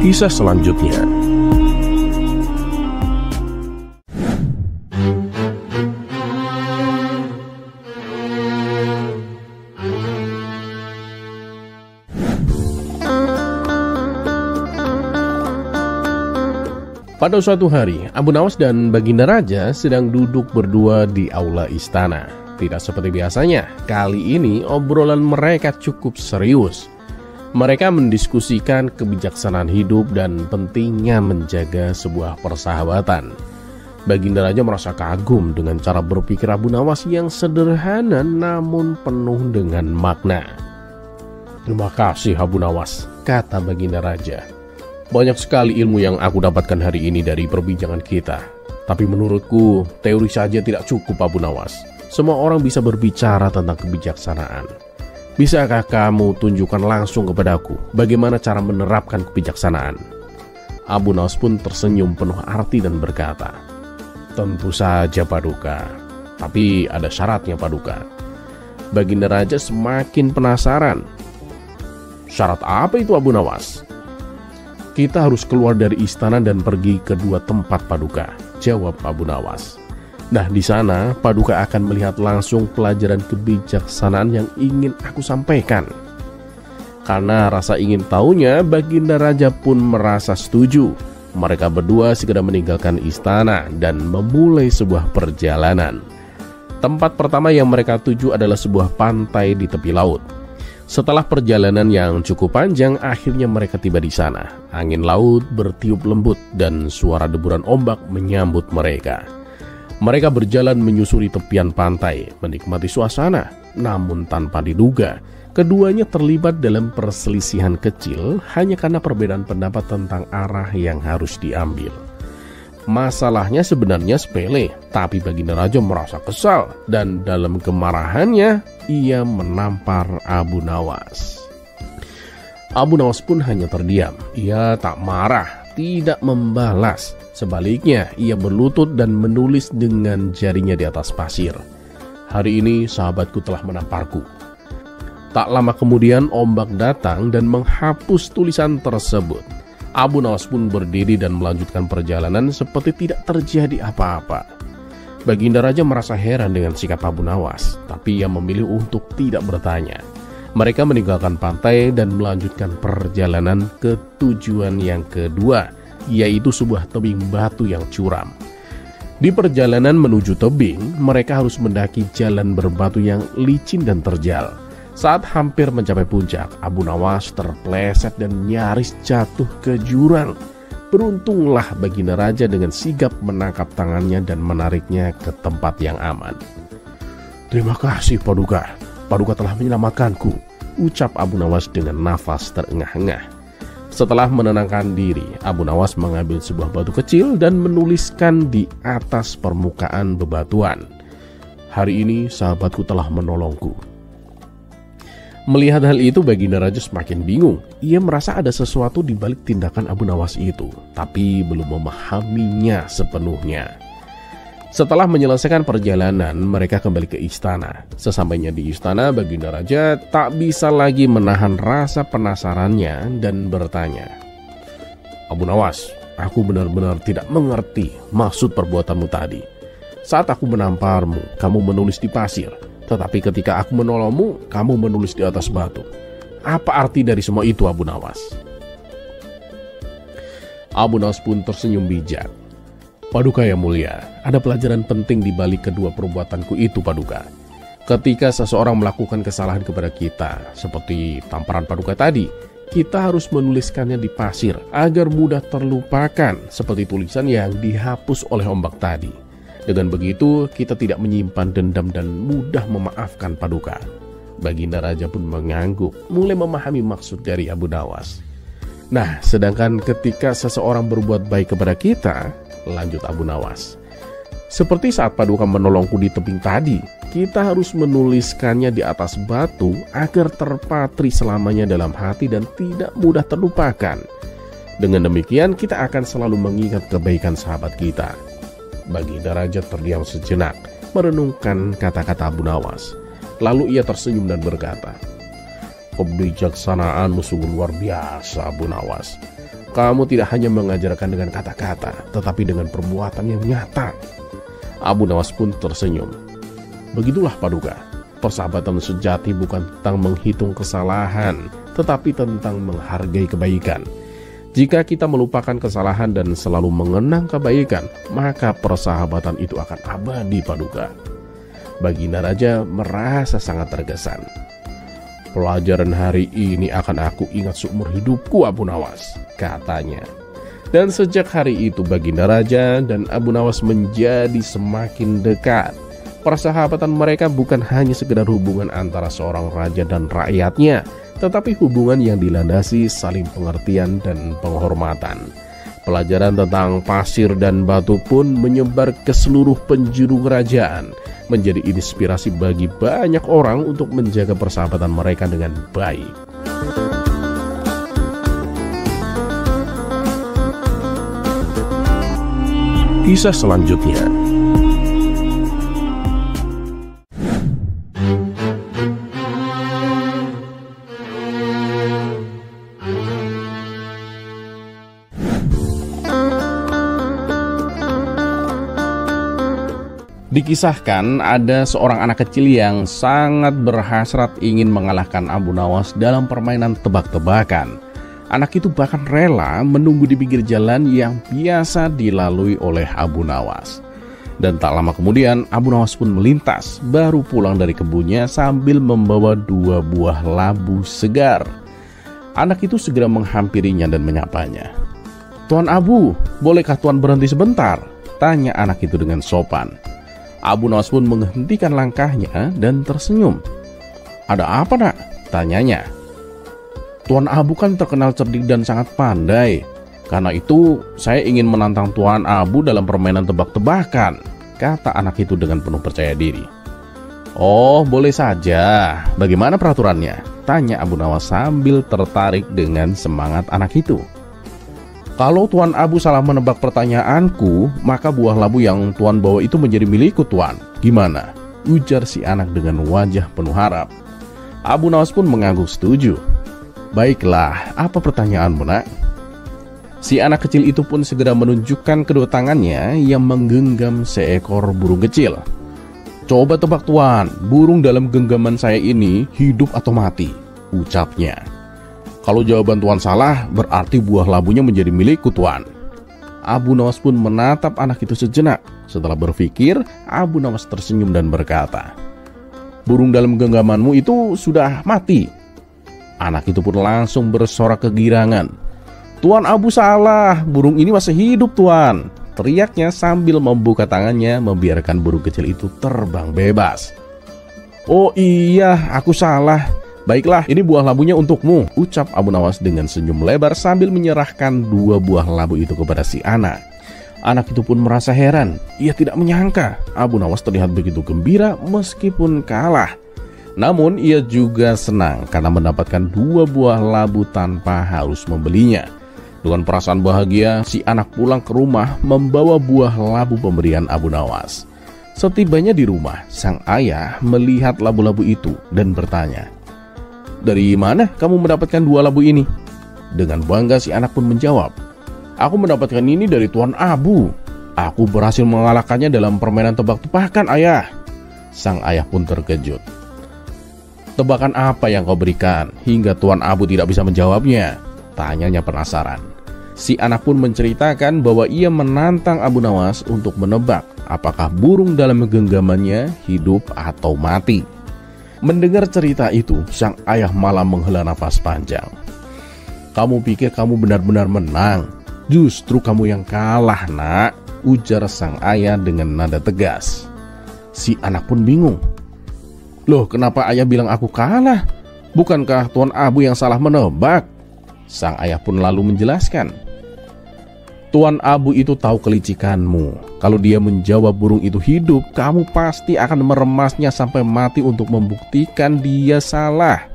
[SPEAKER 3] Kisah selanjutnya. Pada suatu hari, Abu Nawas dan Baginda Raja sedang duduk berdua di aula istana. Tidak seperti biasanya, kali ini obrolan mereka cukup serius. Mereka mendiskusikan kebijaksanaan hidup dan pentingnya menjaga sebuah persahabatan. Baginda Raja merasa kagum dengan cara berpikir Abu Nawas yang sederhana namun penuh dengan makna. "Terima kasih Abu Nawas," kata Baginda Raja. "Banyak sekali ilmu yang aku dapatkan hari ini dari perbincangan kita. Tapi menurutku, teori saja tidak cukup Abu Nawas. Semua orang bisa berbicara tentang kebijaksanaan. Bisakah kamu tunjukkan langsung kepadaku bagaimana cara menerapkan kebijaksanaan?" Abu Nawas pun tersenyum penuh arti dan berkata, "Tentu saja Paduka, tapi ada syaratnya Paduka." Baginda Raja semakin penasaran. "Syarat apa itu Abu Nawas?" "Kita harus keluar dari istana dan pergi ke dua tempat Paduka," jawab Abu Nawas. "Nah, di sana Paduka akan melihat langsung pelajaran kebijaksanaan yang ingin aku sampaikan." Karena rasa ingin tahunya, Baginda Raja pun merasa setuju. Mereka berdua segera meninggalkan istana dan memulai sebuah perjalanan. Tempat pertama yang mereka tuju adalah sebuah pantai di tepi laut. Setelah perjalanan yang cukup panjang, akhirnya mereka tiba di sana. Angin laut bertiup lembut dan suara deburan ombak menyambut mereka. Mereka berjalan menyusuri tepian pantai, menikmati suasana. Namun tanpa diduga, keduanya terlibat dalam perselisihan kecil hanya karena perbedaan pendapat tentang arah yang harus diambil. Masalahnya sebenarnya sepele, tapi Baginda Raja merasa kesal dan dalam kemarahannya ia menampar Abu Nawas. Abu Nawas pun hanya terdiam. Ia tak marah, tidak membalas. Sebaliknya, ia berlutut dan menulis dengan jarinya di atas pasir. "Hari ini sahabatku telah menamparku. Tak lama kemudian ombak datang dan menghapus tulisan tersebut. Abu Nawas pun berdiri dan melanjutkan perjalanan seperti tidak terjadi apa-apa. Baginda Raja merasa heran dengan sikap Abu Nawas, tapi ia memilih untuk tidak bertanya. Mereka meninggalkan pantai dan melanjutkan perjalanan ke tujuan yang kedua, yaitu sebuah tebing batu yang curam. Di perjalanan menuju tebing, mereka harus mendaki jalan berbatu yang licin dan terjal. Saat hampir mencapai puncak, Abu Nawas terpleset dan nyaris jatuh ke jurang. Beruntunglah Baginda Raja dengan sigap menangkap tangannya dan menariknya ke tempat yang aman.
[SPEAKER 1] "Terima kasih Paduka, Paduka telah menyelamatkanku," ucap Abu Nawas dengan nafas terengah-engah.
[SPEAKER 3] Setelah menenangkan diri, Abu Nawas mengambil sebuah batu kecil dan menuliskan di atas permukaan bebatuan, "Hari ini sahabatku telah menolongku." Melihat hal itu, Baginda Raja semakin bingung. Ia merasa ada sesuatu di balik tindakan Abu Nawas itu, tapi belum memahaminya sepenuhnya. Setelah menyelesaikan perjalanan, mereka kembali ke istana. Sesampainya di istana, Baginda Raja tak bisa lagi menahan rasa penasarannya dan bertanya,
[SPEAKER 1] "Abu Nawas, aku benar-benar tidak mengerti maksud perbuatanmu tadi. Saat aku menamparmu, kamu menulis di pasir. Tetapi ketika aku menolongmu, kamu menulis di atas batu. Apa arti dari semua itu, Abu Nawas?"
[SPEAKER 3] Abu Nawas pun tersenyum bijak. "Paduka yang mulia, ada pelajaran penting di balik kedua perbuatanku itu, Paduka. Ketika seseorang melakukan kesalahan kepada kita, seperti tamparan Paduka tadi, kita harus menuliskannya di pasir agar mudah terlupakan, seperti tulisan yang dihapus oleh ombak tadi. Dengan begitu, kita tidak menyimpan dendam dan mudah memaafkan, Paduka." Baginda Raja pun mengangguk, mulai memahami maksud dari Abu Nawas. "Nah, sedangkan ketika seseorang berbuat baik kepada kita," lanjut Abu Nawas, "seperti saat Paduka menolongku di tebing tadi, kita harus menuliskannya di atas batu agar terpatri selamanya dalam hati dan tidak mudah terlupakan. Dengan demikian, kita akan selalu mengingat kebaikan sahabat kita." Baginda Raja terdiam sejenak, merenungkan kata-kata Abu Nawas. Lalu ia tersenyum dan berkata,
[SPEAKER 1] "Kebijaksanaanmu sungguh luar biasa, Abu Nawas. Kamu tidak hanya mengajarkan dengan kata-kata, tetapi dengan perbuatan yang nyata."
[SPEAKER 3] Abu Nawas pun tersenyum. "Begitulah Paduka, persahabatan sejati bukan tentang menghitung kesalahan, tetapi tentang menghargai kebaikan. Jika kita melupakan kesalahan dan selalu mengenang kebaikan, maka persahabatan itu akan abadi, Paduka." Baginda Raja merasa sangat terkesan.
[SPEAKER 1] "Pelajaran hari ini akan aku ingat seumur hidupku, Abu Nawas," katanya.
[SPEAKER 3] Dan sejak hari itu Baginda Raja dan Abu Nawas menjadi semakin dekat. Persahabatan mereka bukan hanya sekedar hubungan antara seorang raja dan rakyatnya, tetapi hubungan yang dilandasi saling pengertian dan penghormatan. Pelajaran tentang pasir dan batu pun menyebar ke seluruh penjuru kerajaan, menjadi inspirasi bagi banyak orang untuk menjaga persahabatan mereka dengan baik.
[SPEAKER 2] Kisah selanjutnya.
[SPEAKER 3] Dikisahkan ada seorang anak kecil yang sangat berhasrat ingin mengalahkan Abu Nawas dalam permainan tebak-tebakan. Anak itu bahkan rela menunggu di pinggir jalan yang biasa dilalui oleh Abu Nawas. Dan tak lama kemudian Abu Nawas pun melintas, baru pulang dari kebunnya sambil membawa 2 buah labu segar. Anak itu segera menghampirinya dan menyapanya. "Tuan Abu, bolehkah Tuan berhenti sebentar?" tanya anak itu dengan sopan. Abu Nawas pun menghentikan langkahnya dan tersenyum. "Ada apa, Nak?" tanyanya. "Tuan Abu kan terkenal cerdik dan sangat pandai. Karena itu saya ingin menantang Tuan Abu dalam permainan tebak-tebakan," kata anak itu dengan penuh percaya diri. "Oh, boleh saja. Bagaimana peraturannya?" tanya Abu Nawas sambil tertarik dengan semangat anak itu. "Kalau Tuan Abu salah menebak pertanyaanku, maka buah labu yang Tuan bawa itu menjadi milikku, Tuan. Gimana?" ujar si anak dengan wajah penuh harap. Abu Nawas pun mengangguk setuju. Baiklah, apa pertanyaanmu, nak? Si anak kecil itu pun segera menunjukkan kedua tangannya yang menggenggam seekor burung kecil. Coba tebak tuan, burung dalam genggaman saya ini hidup atau mati? Ucapnya. Kalau jawaban tuan salah, berarti buah labunya menjadi milikku, tuan. Abu Nawas pun menatap anak itu sejenak. Setelah berpikir, Abu Nawas tersenyum dan berkata, burung dalam genggamanmu itu sudah mati. Anak itu pun langsung bersorak kegirangan. Tuan Abu salah, burung ini masih hidup, tuan. Teriaknya sambil membuka tangannya membiarkan burung kecil itu terbang bebas. Oh iya, aku salah. Baiklah, ini buah labunya untukmu, ucap Abu Nawas dengan senyum lebar sambil menyerahkan 2 buah labu itu kepada si anak. Anak itu pun merasa heran. Ia tidak menyangka Abu Nawas terlihat begitu gembira meskipun kalah. Namun ia juga senang karena mendapatkan 2 buah labu tanpa harus membelinya. Dengan perasaan bahagia, si anak pulang ke rumah membawa buah labu pemberian Abu Nawas. Setibanya di rumah, sang ayah melihat labu-labu itu dan bertanya, dari mana kamu mendapatkan 2 labu ini? Dengan bangga si anak pun menjawab, aku mendapatkan ini dari Tuan Abu. Aku berhasil mengalahkannya dalam permainan tebak-tebakan, ayah. Sang ayah pun terkejut. Tebakan apa yang kau berikan hingga Tuan Abu tidak bisa menjawabnya? Tanyanya penasaran. Si anak pun menceritakan bahwa ia menantang Abu Nawas untuk menebak apakah burung dalam genggamannya hidup atau mati. Mendengar cerita itu, sang ayah malah menghela nafas panjang. Kamu pikir kamu benar-benar menang? Justru kamu yang kalah, nak, ujar sang ayah dengan nada tegas. Si anak pun bingung. Loh, kenapa ayah bilang aku kalah? Bukankah Tuan Abu yang salah menebak? Sang ayah pun lalu menjelaskan. Tuan Abu itu tahu kelicikanmu. Kalau dia menjawab burung itu hidup, kamu pasti akan meremasnya sampai mati untuk membuktikan dia salah.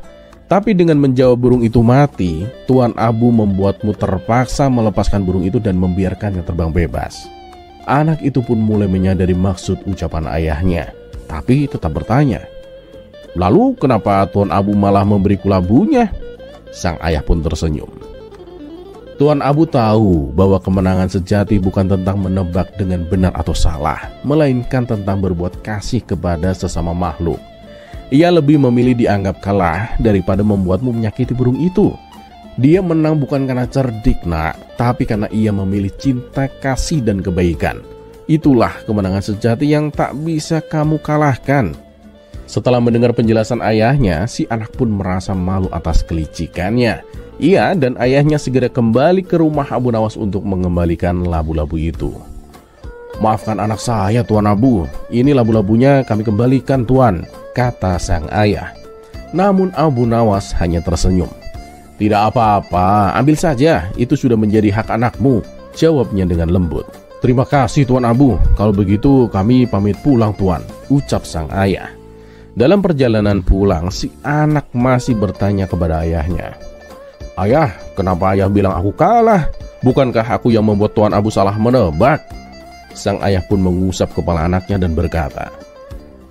[SPEAKER 3] Tapi dengan menjawab burung itu mati, Tuan Abu membuatmu terpaksa melepaskan burung itu dan membiarkannya terbang bebas. Anak itu pun mulai menyadari maksud ucapan ayahnya, tapi tetap bertanya, lalu kenapa Tuan Abu malah memberiku labunya? Sang ayah pun tersenyum. Tuan Abu tahu bahwa kemenangan sejati bukan tentang menebak dengan benar atau salah, melainkan tentang berbuat kasih kepada sesama makhluk. Ia lebih memilih dianggap kalah daripada membuatmu menyakiti burung itu. Dia menang bukan karena cerdik, nak, tapi karena ia memilih cinta, kasih, dan kebaikan. Itulah kemenangan sejati yang tak bisa kamu kalahkan. Setelah mendengar penjelasan ayahnya, si anak pun merasa malu atas kelicikannya. Ia dan ayahnya segera kembali ke rumah Abu Nawas untuk mengembalikan labu-labu itu. Maafkan anak saya, Tuan Abu. Ini labu-labunya kami kembalikan, Tuan, kata sang ayah. Namun Abu Nawas hanya tersenyum. Tidak apa-apa, ambil saja, itu sudah menjadi hak anakmu, jawabnya dengan lembut. Terima kasih, Tuan Abu. Kalau begitu kami pamit pulang, Tuan, ucap sang ayah. Dalam perjalanan pulang, si anak masih bertanya kepada ayahnya. Ayah, kenapa ayah bilang aku kalah? Bukankah aku yang membuat Tuan Abu salah menebak? Sang ayah pun mengusap kepala anaknya dan berkata,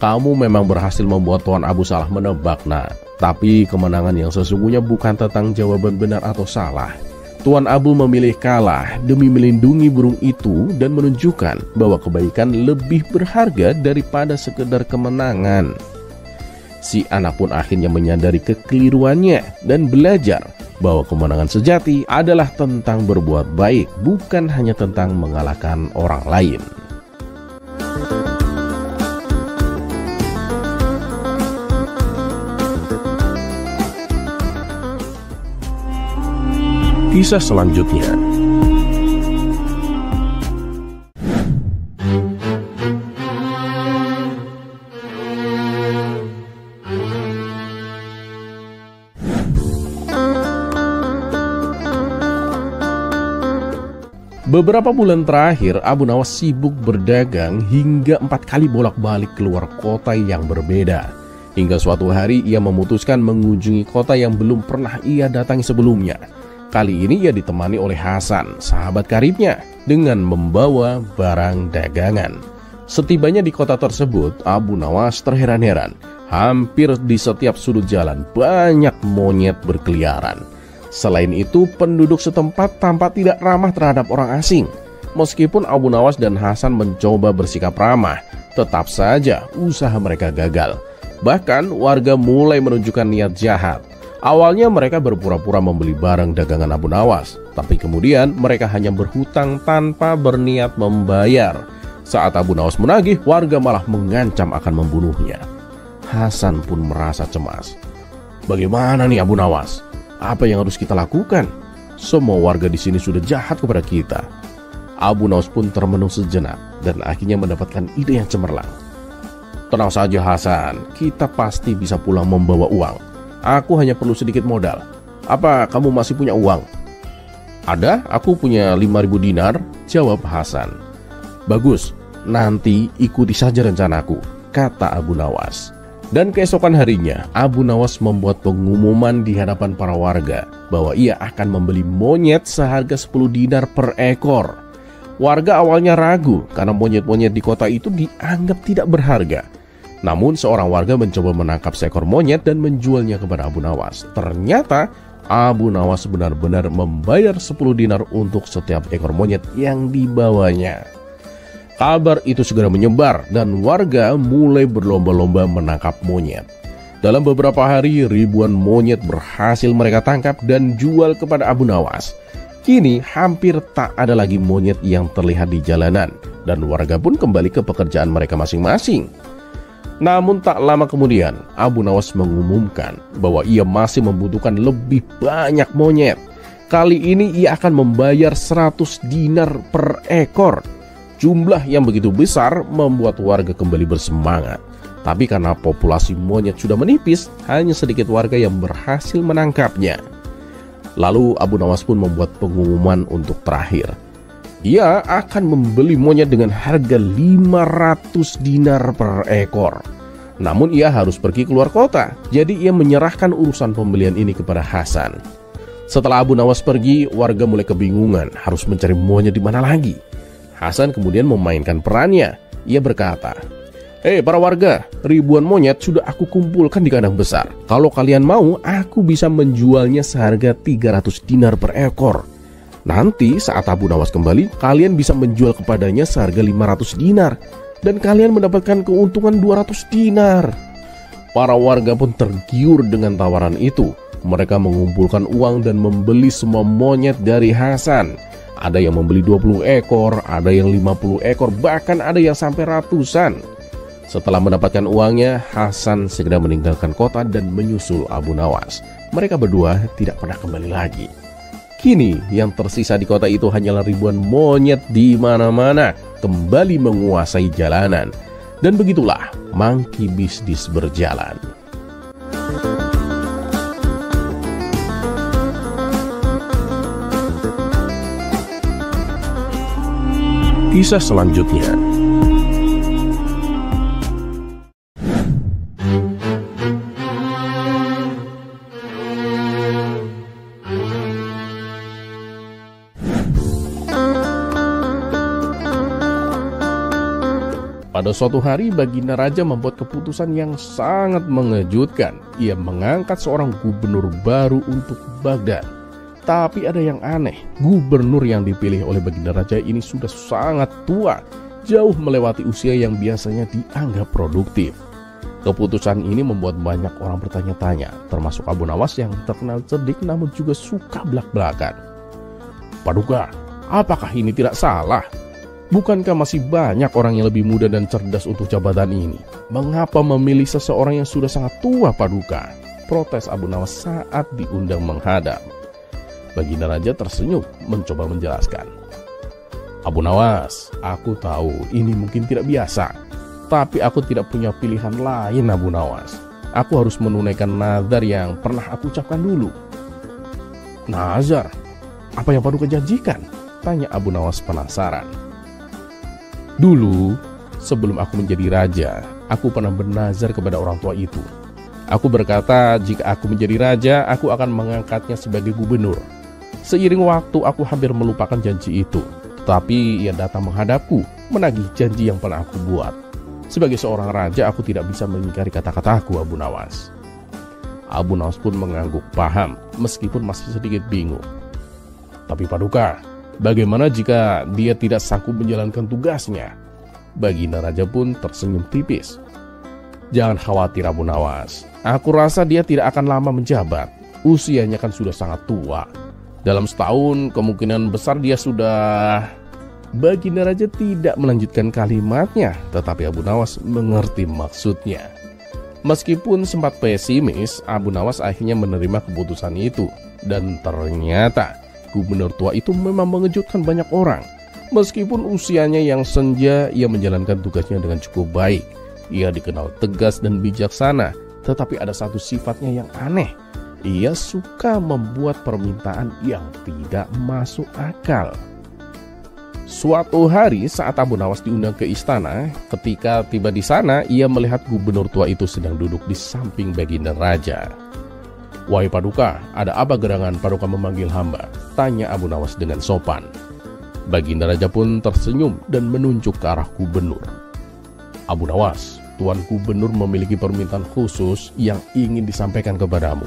[SPEAKER 3] kamu memang berhasil membuat Tuan Abu salah menebak, nak. Tapi kemenangan yang sesungguhnya bukan tentang jawaban benar atau salah. Tuan Abu memilih kalah demi melindungi burung itu dan menunjukkan bahwa kebaikan lebih berharga daripada sekedar kemenangan. Si anak pun akhirnya menyadari kekeliruannya dan belajar bahwa kemenangan sejati adalah tentang berbuat baik, bukan hanya tentang mengalahkan orang lain.
[SPEAKER 2] Kisah selanjutnya.
[SPEAKER 3] Beberapa bulan terakhir, Abu Nawas sibuk berdagang hingga 4 kali bolak-balik keluar kota yang berbeda. Hingga suatu hari ia memutuskan mengunjungi kota yang belum pernah ia datangi sebelumnya. Kali ini ia ditemani oleh Hasan, sahabat karibnya, dengan membawa barang dagangan. Setibanya di kota tersebut, Abu Nawas terheran-heran Hampir di setiap sudut jalan banyak monyet berkeliaran. Selain itu, penduduk setempat tampak tidak ramah terhadap orang asing. Meskipun Abu Nawas dan Hasan mencoba bersikap ramah, tetap saja usaha mereka gagal. Bahkan warga mulai menunjukkan niat jahat. Awalnya mereka berpura-pura membeli barang dagangan Abu Nawas, tapi kemudian mereka hanya berhutang tanpa berniat membayar. Saat Abu Nawas menagih, warga malah mengancam akan membunuhnya. Hasan pun merasa cemas. Bagaimana nih Abu Nawas? Apa yang harus kita lakukan? Semua warga di sini sudah jahat kepada kita. Abu Nawas pun termenung sejenak dan akhirnya mendapatkan ide yang cemerlang. Tenang saja Hasan, kita pasti bisa pulang membawa uang. Aku hanya perlu sedikit modal. Apa kamu masih punya uang? Ada, aku punya 5.000 dinar, jawab Hasan. Bagus, nanti ikuti saja rencanaku, kata Abu Nawas. Dan keesokan harinya, Abu Nawas membuat pengumuman di hadapan para warga bahwa ia akan membeli monyet seharga 10 dinar per ekor. Warga awalnya ragu karena monyet-monyet di kota itu dianggap tidak berharga. Namun seorang warga mencoba menangkap seekor monyet dan menjualnya kepada Abu Nawas. Ternyata Abu Nawas benar-benar membayar 10 dinar untuk setiap ekor monyet yang dibawanya. Kabar itu segera menyebar dan warga mulai berlomba-lomba menangkap monyet. Dalam beberapa hari, ribuan monyet berhasil mereka tangkap dan jual kepada Abu Nawas. Kini hampir tak ada lagi monyet yang terlihat di jalanan dan warga pun kembali ke pekerjaan mereka masing-masing. Namun tak lama kemudian, Abu Nawas mengumumkan bahwa ia masih membutuhkan lebih banyak monyet. Kali ini ia akan membayar 100 dinar per ekor. Jumlah yang begitu besar membuat warga kembali bersemangat. Tapi karena populasi monyet sudah menipis, hanya sedikit warga yang berhasil menangkapnya. Lalu Abu Nawas pun membuat pengumuman untuk terakhir. Ia akan membeli monyet dengan harga 500 dinar per ekor. Namun ia harus pergi keluar kota, jadi ia menyerahkan urusan pembelian ini kepada Hasan. Setelah Abu Nawas pergi, warga mulai kebingungan harus mencari monyet di mana lagi. Hasan kemudian memainkan perannya. Ia berkata, "Hei para warga, ribuan monyet sudah aku kumpulkan di kandang besar. Kalau kalian mau, aku bisa menjualnya seharga 300 dinar per ekor. Nanti saat Abu Nawas kembali, kalian bisa menjual kepadanya seharga 500 dinar. Dan kalian mendapatkan keuntungan 200 dinar. Para warga pun tergiur dengan tawaran itu. Mereka mengumpulkan uang dan membeli semua monyet dari Hasan. Ada yang membeli 20 ekor, ada yang 50 ekor, bahkan ada yang sampai ratusan. Setelah mendapatkan uangnya, Hasan segera meninggalkan kota dan menyusul Abu Nawas. Mereka berdua tidak pernah kembali lagi. Kini yang tersisa di kota itu hanyalah ribuan monyet di mana-mana kembali menguasai jalanan. Dan begitulah monkey bisnis berjalan. Kisah selanjutnya. Pada suatu hari, Baginda Raja membuat keputusan yang sangat mengejutkan. Ia mengangkat seorang gubernur baru untuk Baghdad. Tapi ada yang aneh, gubernur yang dipilih oleh Baginda Raja ini sudah sangat tua, jauh melewati usia yang biasanya dianggap produktif. Keputusan ini membuat banyak orang bertanya-tanya, termasuk Abu Nawas yang terkenal cerdik namun juga suka belak-belakan. Paduka, apakah ini tidak salah? Bukankah masih banyak orang yang lebih muda dan cerdas untuk jabatan ini? Mengapa memilih seseorang yang sudah sangat tua, Paduka? Protes Abu Nawas saat diundang menghadap. Baginda Raja tersenyum mencoba menjelaskan. Abu Nawas, aku tahu ini mungkin tidak biasa, tapi aku tidak punya pilihan lain, Abu Nawas. Aku harus menunaikan nazar yang pernah aku ucapkan dulu. Nazar? Apa yang Paduka janjikan? Tanya Abu Nawas penasaran. Dulu, sebelum aku menjadi raja, aku pernah bernazar kepada orang tua itu. Aku berkata, jika aku menjadi raja, aku akan mengangkatnya sebagai gubernur. Seiring waktu, aku hampir melupakan janji itu. Tetapi ia datang menghadapku, menagih janji yang pernah aku buat. Sebagai seorang raja, aku tidak bisa mengingkari kata-kataku, Abu Nawas. Abu Nawas pun mengangguk paham, meskipun masih sedikit bingung. Tapi Paduka, bagaimana jika dia tidak sanggup menjalankan tugasnya? Baginda Raja pun tersenyum tipis. Jangan khawatir, Abu Nawas. Aku rasa dia tidak akan lama menjabat. Usianya kan sudah sangat tua. Dalam setahun kemungkinan besar dia sudah... Baginda Raja tidak melanjutkan kalimatnya, tetapi Abu Nawas mengerti maksudnya. Meskipun sempat pesimis, Abu Nawas akhirnya menerima keputusan itu. Dan ternyata gubernur tua itu memang mengejutkan banyak orang. Meskipun usianya yang senja, ia menjalankan tugasnya dengan cukup baik. Ia dikenal tegas dan bijaksana, tetapi ada satu sifatnya yang aneh. Ia suka membuat permintaan yang tidak masuk akal. Suatu hari saat Abu Nawas diundang ke istana, ketika tiba di sana, ia melihat gubernur tua itu sedang duduk di samping Baginda Raja. Wahai Paduka, ada apa gerangan Paduka memanggil hamba? Tanya Abu Nawas dengan sopan. Baginda Raja pun tersenyum dan menunjuk ke arah gubernur. Abu Nawas, Tuan Gubernur memiliki permintaan khusus yang ingin disampaikan kepadamu.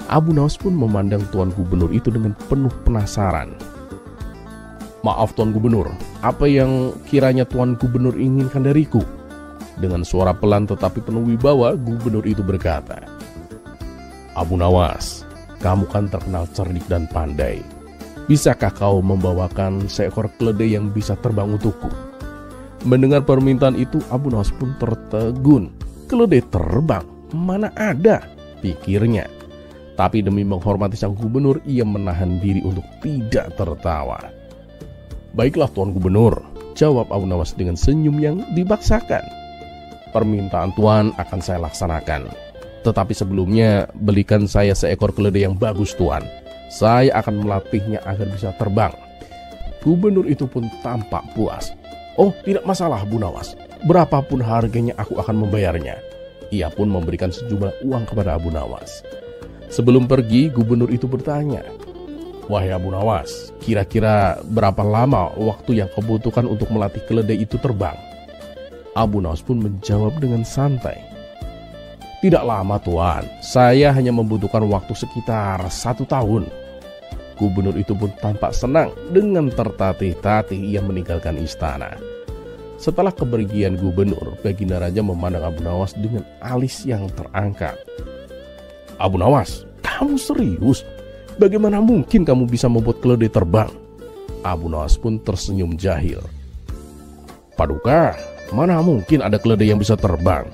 [SPEAKER 3] Abu Nawas pun memandang Tuan Gubernur itu dengan penuh penasaran. Maaf Tuan Gubernur, apa yang kiranya Tuan Gubernur inginkan dariku? Dengan suara pelan tetapi penuh wibawa, gubernur itu berkata, Abu Nawas, kamu kan terkenal cerdik dan pandai. Bisakah kau membawakan seekor keledai yang bisa terbang untukku? Mendengar permintaan itu, Abu Nawas pun tertegun. Keledai terbang? Mana ada? Pikirnya. Tapi demi menghormati sang gubernur, ia menahan diri untuk tidak tertawa. Baiklah Tuan Gubernur, jawab Abu Nawas dengan senyum yang dipaksakan. Permintaan Tuan akan saya laksanakan. Tetapi sebelumnya, belikan saya seekor keledai yang bagus Tuan. Saya akan melatihnya agar bisa terbang. Gubernur itu pun tampak puas. Oh, tidak masalah Abu Nawas. Berapapun harganya aku akan membayarnya. Ia pun memberikan sejumlah uang kepada Abu Nawas. Sebelum pergi, gubernur itu bertanya, Wahai Abu Nawas, kira-kira berapa lama waktu yang kau butuhkan untuk melatih keledai itu terbang? Abu Nawas pun menjawab dengan santai. Tidak lama Tuan, saya hanya membutuhkan waktu sekitar 1 tahun. Gubernur itu pun tampak senang. Dengan tertatih-tatih ia meninggalkan istana. Setelah kepergian gubernur, Baginda Raja memandang Abu Nawas dengan alis yang terangkat. Abu Nawas, kamu serius? Bagaimana mungkin kamu bisa membuat keledai terbang? Abu Nawas pun tersenyum jahil. Paduka, mana mungkin ada keledai yang bisa terbang?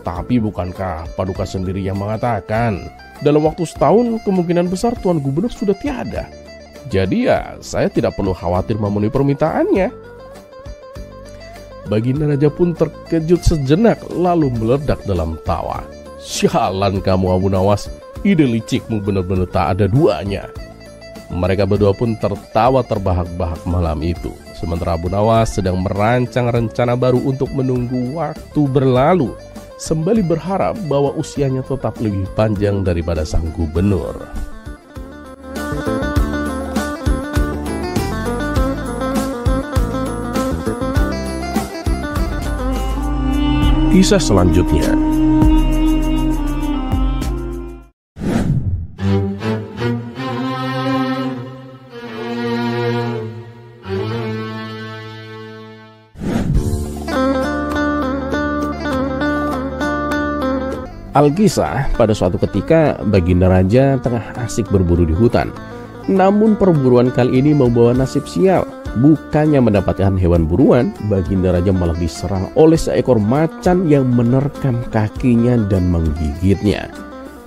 [SPEAKER 3] Tapi bukankah Paduka sendiri yang mengatakan, dalam waktu setahun kemungkinan besar Tuan Gubernur sudah tiada. Jadi ya, saya tidak perlu khawatir memenuhi permintaannya. Baginda Raja pun terkejut sejenak, lalu meledak dalam tawa. Sialan kamu Abu Nawas, ide licikmu benar-benar tak ada duanya. Mereka berdua pun tertawa terbahak-bahak malam itu. Sementara Abu Nawas sedang merancang rencana baru untuk menunggu waktu berlalu, sembari berharap bahwa usianya tetap lebih panjang daripada sang gubernur.
[SPEAKER 2] Kisah selanjutnya.
[SPEAKER 3] Alkisah, pada suatu ketika Baginda Raja tengah asik berburu di hutan. Namun perburuan kali ini membawa nasib sial. Bukannya mendapatkan hewan buruan, Baginda Raja malah diserang oleh seekor macan yang menerkam kakinya dan menggigitnya.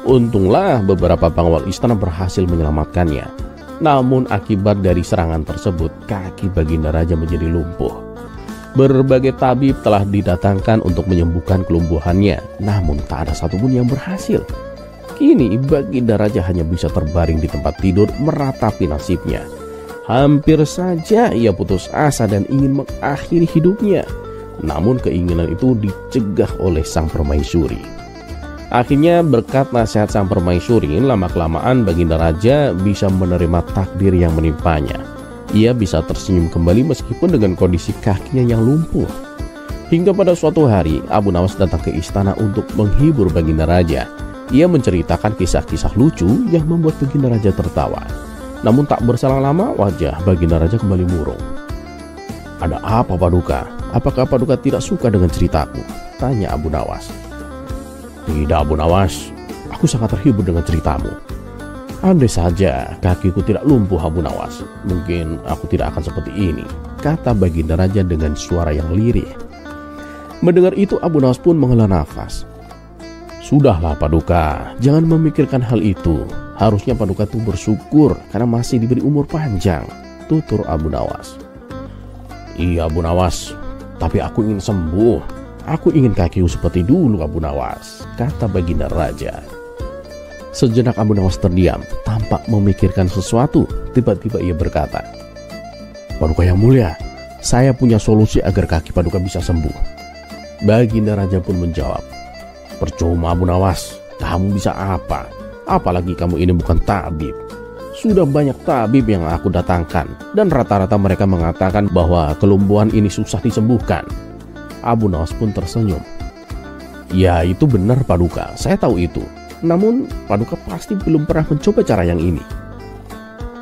[SPEAKER 3] Untunglah beberapa pengawal istana berhasil menyelamatkannya. Namun akibat dari serangan tersebut, kaki Baginda Raja menjadi lumpuh. Berbagai tabib telah didatangkan untuk menyembuhkan kelumpuhannya, namun tak ada satupun yang berhasil. Kini Baginda Raja hanya bisa terbaring di tempat tidur meratapi nasibnya. Hampir saja ia putus asa dan ingin mengakhiri hidupnya. Namun keinginan itu dicegah oleh sang permaisuri. Akhirnya berkat nasihat sang permaisuri, lama-kelamaan Baginda Raja bisa menerima takdir yang menimpanya. Ia bisa tersenyum kembali meskipun dengan kondisi kakinya yang lumpuh. Hingga pada suatu hari, Abu Nawas datang ke istana untuk menghibur Baginda Raja. Ia menceritakan kisah-kisah lucu yang membuat Baginda Raja tertawa. Namun tak berselang lama, wajah Baginda Raja kembali murung. "Ada apa, Paduka? Apakah Paduka tidak suka dengan ceritaku?" tanya Abu Nawas. "Tidak, Abu Nawas. Aku sangat terhibur dengan ceritamu. Andai saja kakiku tidak lumpuh, Abu Nawas, mungkin aku tidak akan seperti ini," kata Baginda Raja dengan suara yang lirih. Mendengar itu, Abu Nawas pun menghela nafas. "Sudahlah, Paduka, jangan memikirkan hal itu. Harusnya Paduka itu bersyukur karena masih diberi umur panjang," tutur Abu Nawas. "Iya, Abu Nawas, tapi aku ingin sembuh. Aku ingin kakiku seperti dulu, Abu Nawas," kata Baginda Raja. Sejenak Abu Nawas terdiam, tampak memikirkan sesuatu. Tiba-tiba ia berkata, "Paduka yang mulia, saya punya solusi agar kaki Paduka bisa sembuh." Baginda Raja pun menjawab, "Percuma, Abu Nawas, kamu bisa apa? Apalagi kamu ini bukan tabib. Sudah banyak tabib yang aku datangkan, dan rata-rata mereka mengatakan bahwa kelumpuhan ini susah disembuhkan." Abu Nawas pun tersenyum. "Ya, itu benar, Paduka, saya tahu itu. Namun Paduka pasti belum pernah mencoba cara yang ini."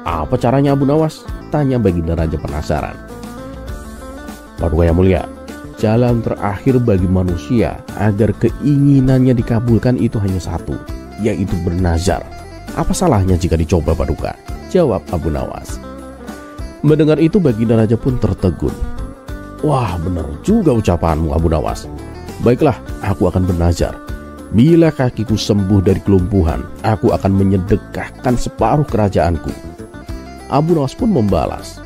[SPEAKER 3] "Apa caranya, Abu Nawas?" tanya Baginda Raja penasaran. "Paduka yang mulia, jalan terakhir bagi manusia agar keinginannya dikabulkan itu hanya satu, yaitu bernazar. Apa salahnya jika dicoba, Paduka?" jawab Abu Nawas. Mendengar itu, Baginda Raja pun tertegun. "Wah, benar juga ucapanmu, Abu Nawas. Baiklah, aku akan bernazar. Bila kakiku sembuh dari kelumpuhan, aku akan menyedekahkan separuh kerajaanku." Abu Nawas pun membalas,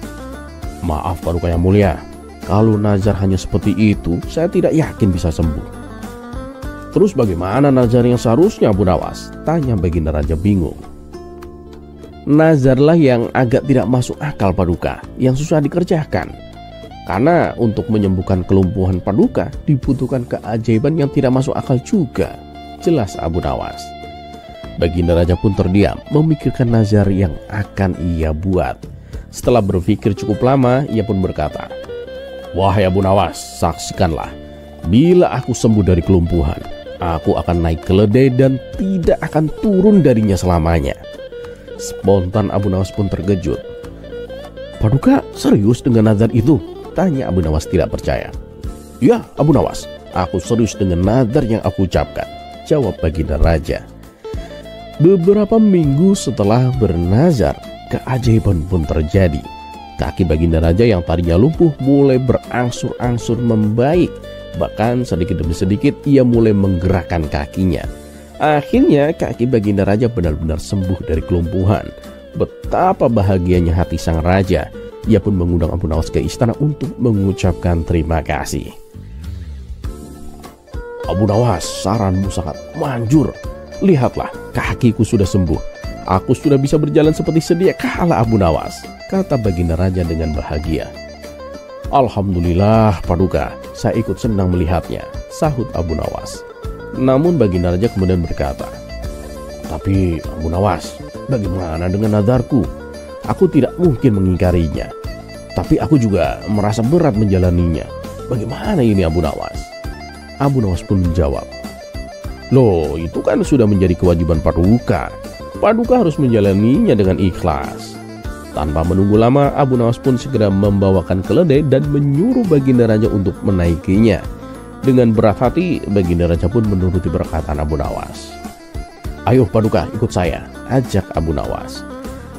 [SPEAKER 3] "Maaf, Paduka yang mulia, kalau nazar hanya seperti itu, saya tidak yakin bisa sembuh." "Terus bagaimana nazar yang seharusnya, Abu Nawas?" tanya Baginda Raja bingung. "Nazarlah yang agak tidak masuk akal, Paduka, yang susah dikerjakan. Karena untuk menyembuhkan kelumpuhan Paduka dibutuhkan keajaiban yang tidak masuk akal juga," jelas Abu Nawas. Baginda Raja pun terdiam memikirkan nazar yang akan ia buat. Setelah berpikir cukup lama, ia pun berkata, "Wahai Abu Nawas, saksikanlah. Bila aku sembuh dari kelumpuhan, aku akan naik keledai dan tidak akan turun darinya selamanya." Spontan Abu Nawas pun terkejut. "Paduka serius dengan nazar itu?" tanya Abu Nawas tidak percaya. "Ya, Abu Nawas, aku serius dengan nazar yang aku ucapkan," jawab Baginda Raja. Beberapa minggu setelah bernazar, keajaiban pun terjadi. Kaki Baginda Raja yang tadinya lumpuh mulai berangsur-angsur membaik. Bahkan sedikit demi sedikit ia mulai menggerakkan kakinya. Akhirnya kaki Baginda Raja benar-benar sembuh dari kelumpuhan. Betapa bahagianya hati sang raja. Ia pun mengundang Abu Nawas ke istana untuk mengucapkan terima kasih. "Abu Nawas, saranmu sangat manjur. Lihatlah, kakiku sudah sembuh. Aku sudah bisa berjalan seperti sedia kala, Abu Nawas," kata Baginda Raja dengan bahagia. "Alhamdulillah, Paduka, saya ikut senang melihatnya," sahut Abu Nawas. Namun Baginda Raja kemudian berkata, "Tapi Abu Nawas, bagaimana dengan nazarku? Aku tidak mungkin mengingkarinya. Tapi aku juga merasa berat menjalaninya. Bagaimana ini, Abu Nawas?" Abu Nawas pun menjawab, "Loh, itu kan sudah menjadi kewajiban Paduka. Paduka harus menjalaninya dengan ikhlas." Tanpa menunggu lama, Abu Nawas pun segera membawakan keledai dan menyuruh Baginda Raja untuk menaikinya. Dengan berat hati, Baginda Raja pun menuruti perkataan Abu Nawas. "Ayo Paduka, ikut saya," ajak Abu Nawas.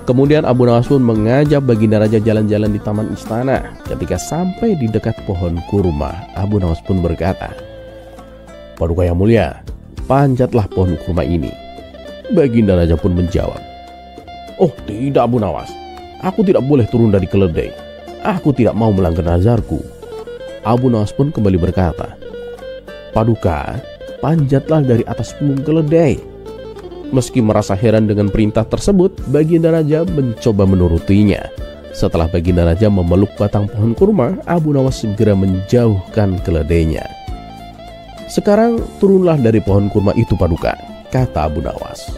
[SPEAKER 3] Kemudian Abu Nawas pun mengajak Baginda Raja jalan-jalan di taman istana. Ketika sampai di dekat pohon kurma, Abu Nawas pun berkata, "Paduka yang mulia, panjatlah pohon kurma ini." Baginda Raja pun menjawab, "Oh tidak, Abu Nawas, aku tidak boleh turun dari keledai. Aku tidak mau melanggar nazarku." Abu Nawas pun kembali berkata, "Paduka, panjatlah dari atas punggung keledai." Meski merasa heran dengan perintah tersebut, Baginda Raja mencoba menurutinya. Setelah Baginda Raja memeluk batang pohon kurma, Abu Nawas segera menjauhkan keledainya. "Sekarang turunlah dari pohon kurma itu, Paduka," kata Abu Nawas.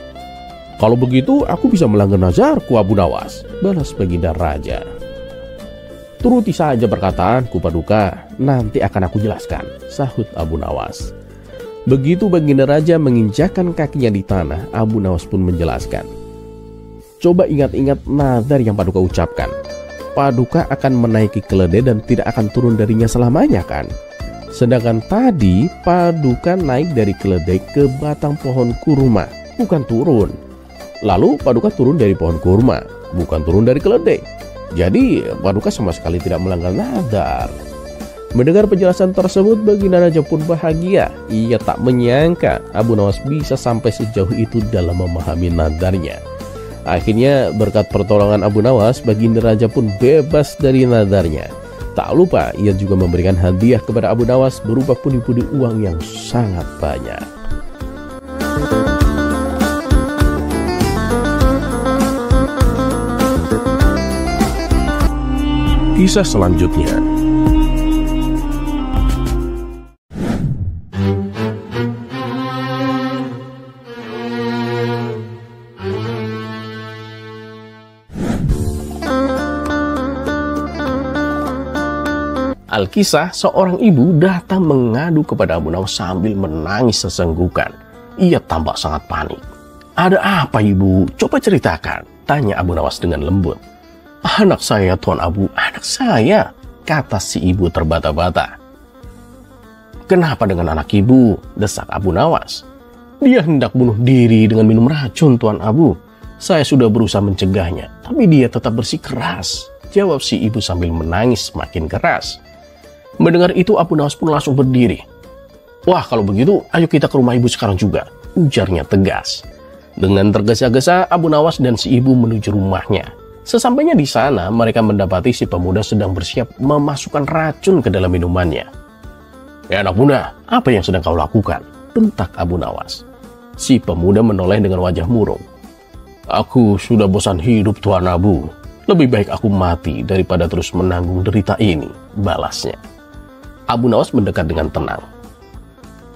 [SPEAKER 3] "Kalau begitu aku bisa melanggar nazarku, Abu Nawas," balas Baginda Raja. Turuti saja perkataanku Paduka, nanti akan aku jelaskan, sahut Abu Nawas. Begitu Baginda Raja menginjakkan kakinya di tanah, Abu Nawas pun menjelaskan. Coba ingat-ingat nadar yang Paduka ucapkan. Paduka akan menaiki keledai dan tidak akan turun darinya selamanya kan? Sedangkan tadi Paduka naik dari keledai ke batang pohon kurma, bukan turun. Lalu Paduka turun dari pohon kurma, bukan turun dari keledai. Jadi Paduka sama sekali tidak melanggar nadar. Mendengar penjelasan tersebut, Baginda Raja pun bahagia. Ia tak menyangka Abu Nawas bisa sampai sejauh itu dalam memahami nadarnya. Akhirnya berkat pertolongan Abu Nawas, Baginda Raja pun bebas dari nadarnya. Tak lupa ia juga memberikan hadiah kepada Abu Nawas berupa pundi-pundi uang yang sangat banyak.
[SPEAKER 2] Kisah selanjutnya.
[SPEAKER 3] Alkisah, seorang ibu datang mengadu kepada Abu Nawas sambil menangis sesenggukan. Ia tampak sangat panik. "Ada apa ibu? Coba ceritakan," tanya Abu Nawas dengan lembut. "Anak saya Tuan Abu, anak saya," kata si ibu terbata-bata. "Kenapa dengan anak ibu?" desak Abu Nawas. "Dia hendak bunuh diri dengan minum racun Tuan Abu. Saya sudah berusaha mencegahnya, tapi dia tetap bersikeras," jawab si ibu sambil menangis semakin keras. Mendengar itu Abu Nawas pun langsung berdiri. "Wah, kalau begitu ayo kita ke rumah ibu sekarang juga," ujarnya tegas. Dengan tergesa-gesa Abu Nawas dan si ibu menuju rumahnya. Sesampainya di sana mereka mendapati si pemuda sedang bersiap memasukkan racun ke dalam minumannya. "Ya anak muda, apa yang sedang kau lakukan?" bentak Abu Nawas. Si pemuda menoleh dengan wajah murung. "Aku sudah bosan hidup Tuan Abu. Lebih baik aku mati daripada terus menanggung derita ini," balasnya. Abu Nawas mendekat dengan tenang.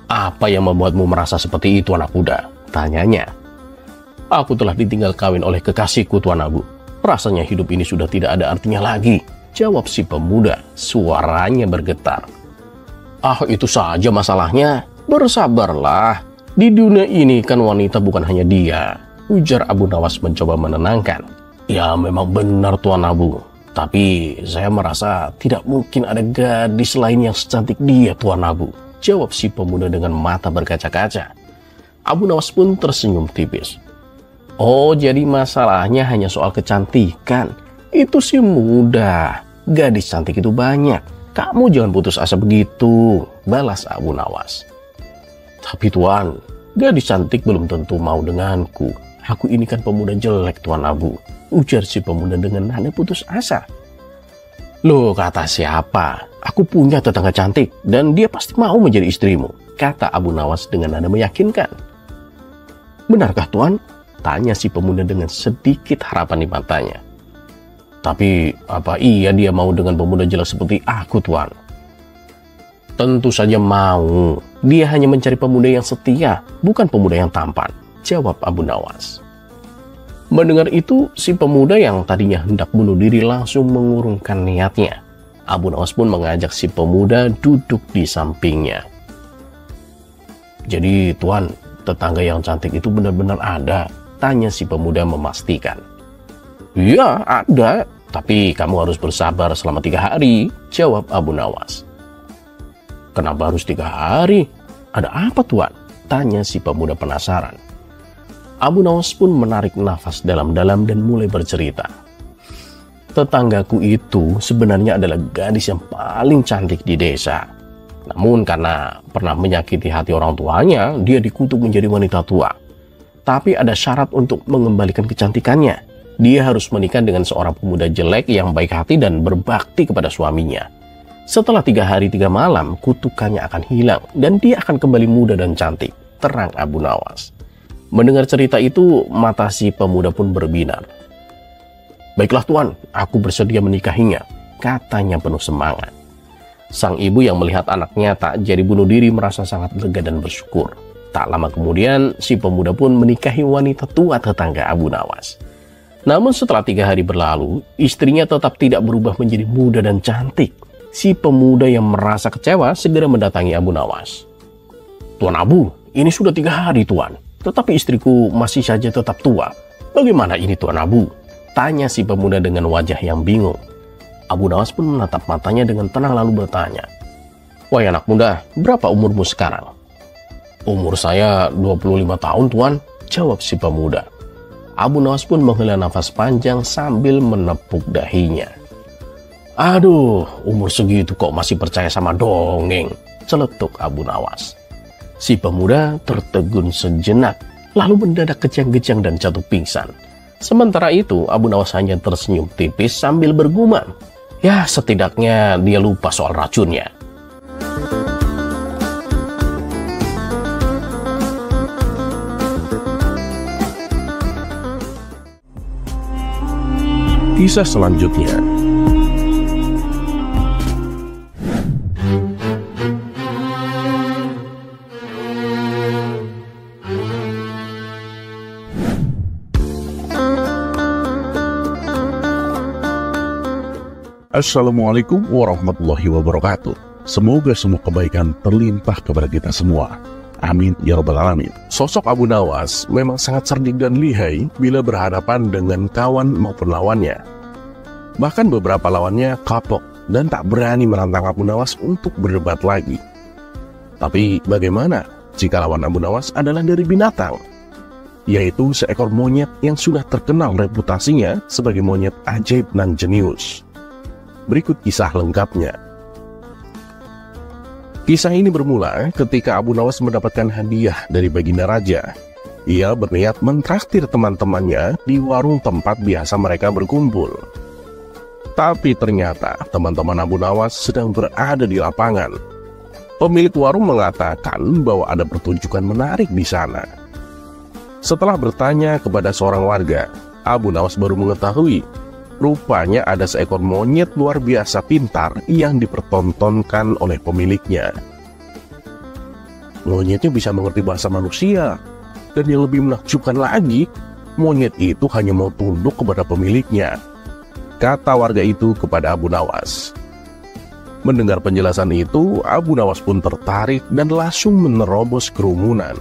[SPEAKER 3] "Apa yang membuatmu merasa seperti itu anak muda?" tanyanya. "Aku telah ditinggal kawin oleh kekasihku Tuan Abu. Rasanya hidup ini sudah tidak ada artinya lagi," jawab si pemuda, suaranya bergetar. "Ah, itu saja masalahnya. Bersabarlah. Di dunia ini kan wanita bukan hanya dia," ujar Abu Nawas mencoba menenangkan. "Ya memang benar Tuan Abu. Tapi saya merasa tidak mungkin ada gadis lain yang secantik dia Tuan Abu," jawab si pemuda dengan mata berkaca-kaca. Abu Nawas pun tersenyum tipis. "Oh, jadi masalahnya hanya soal kecantikan. Itu sih mudah. Gadis cantik itu banyak. Kamu jangan putus asa begitu," balas Abu Nawas. "Tapi Tuan, gadis cantik belum tentu mau denganku. Aku ini kan pemuda jelek Tuan Abu," ujar si pemuda dengan nada putus asa. "Loh, kata siapa? Aku punya tetangga cantik dan dia pasti mau menjadi istrimu," kata Abu Nawas dengan nada meyakinkan. "Benarkah Tuan?" tanya si pemuda dengan sedikit harapan di matanya. "Tapi apa iya dia mau dengan pemuda jelek seperti aku Tuan?" "Tentu saja mau. Dia hanya mencari pemuda yang setia, bukan pemuda yang tampan," jawab Abu Nawas. Mendengar itu, si pemuda yang tadinya hendak bunuh diri langsung mengurungkan niatnya. Abu Nawas pun mengajak si pemuda duduk di sampingnya. "Jadi Tuan, tetangga yang cantik itu benar-benar ada?" tanya si pemuda memastikan. "Iya, ada. Tapi kamu harus bersabar selama 3 hari, jawab Abu Nawas. "Kenapa harus 3 hari? Ada apa Tuan?" tanya si pemuda penasaran. Abu Nawas pun menarik nafas dalam-dalam dan mulai bercerita. "Tetanggaku itu sebenarnya adalah gadis yang paling cantik di desa. Namun karena pernah menyakiti hati orang tuanya, dia dikutuk menjadi wanita tua. Tapi ada syarat untuk mengembalikan kecantikannya. Dia harus menikah dengan seorang pemuda jelek yang baik hati dan berbakti kepada suaminya. Setelah 3 hari 3 malam, kutukannya akan hilang dan dia akan kembali muda dan cantik," terang Abu Nawas. Mendengar cerita itu, mata si pemuda pun berbinar. "Baiklah Tuan, aku bersedia menikahinya," katanya penuh semangat. Sang ibu yang melihat anaknya tak jadi bunuh diri merasa sangat lega dan bersyukur. Tak lama kemudian, si pemuda pun menikahi wanita tua tetangga Abu Nawas.
[SPEAKER 5] Namun setelah 3 hari berlalu, istrinya tetap tidak berubah menjadi muda dan cantik. Si pemuda yang merasa kecewa segera mendatangi Abu Nawas. "Tuan Abu, ini sudah 3 hari Tuan, tetapi istriku masih saja tetap tua. Bagaimana ini Tuan Abu?" tanya si pemuda dengan wajah yang bingung. Abu Nawas pun menatap matanya dengan tenang lalu bertanya, "Wahai anak muda, berapa umurmu sekarang?" "Umur saya 25 tahun Tuan," jawab si pemuda. Abu Nawas pun menghela nafas panjang sambil menepuk dahinya. "Aduh, umur segitu kok masih percaya sama dongeng," celetuk Abu Nawas. Si pemuda tertegun sejenak, lalu mendadak kejang-kejang dan jatuh pingsan. Sementara itu, Abu Nawas hanya tersenyum tipis sambil bergumam, "Ya, setidaknya dia lupa soal racunnya."
[SPEAKER 2] Kisah selanjutnya.
[SPEAKER 1] Assalamualaikum warahmatullahi wabarakatuh. Semoga semua kebaikan terlimpah kepada kita semua. Amin ya rabbal alamin. Sosok Abu Nawas memang sangat cerdik dan lihai bila berhadapan dengan kawan maupun lawannya. Bahkan beberapa lawannya kapok dan tak berani menantang Abu Nawas untuk berdebat lagi. Tapi bagaimana jika lawan Abu Nawas adalah dari binatang? Yaitu seekor monyet yang sudah terkenal reputasinya sebagai monyet ajaib dan jenius. Berikut kisah lengkapnya. Kisah ini bermula ketika Abu Nawas mendapatkan hadiah dari Baginda Raja. Ia berniat mentraktir teman-temannya di warung tempat biasa mereka berkumpul. Tapi ternyata teman-teman Abu Nawas sedang berada di lapangan. Pemilik warung mengatakan bahwa ada pertunjukan menarik di sana. Setelah bertanya kepada seorang warga, Abu Nawas baru mengetahui rupanya ada seekor monyet luar biasa pintar yang dipertontonkan oleh pemiliknya. Monyetnya bisa mengerti bahasa manusia, dan yang lebih menakjubkan lagi, monyet itu hanya mau tunduk kepada pemiliknya, kata warga itu kepada Abu Nawas. Mendengar penjelasan itu, Abu Nawas pun tertarik dan langsung menerobos kerumunan.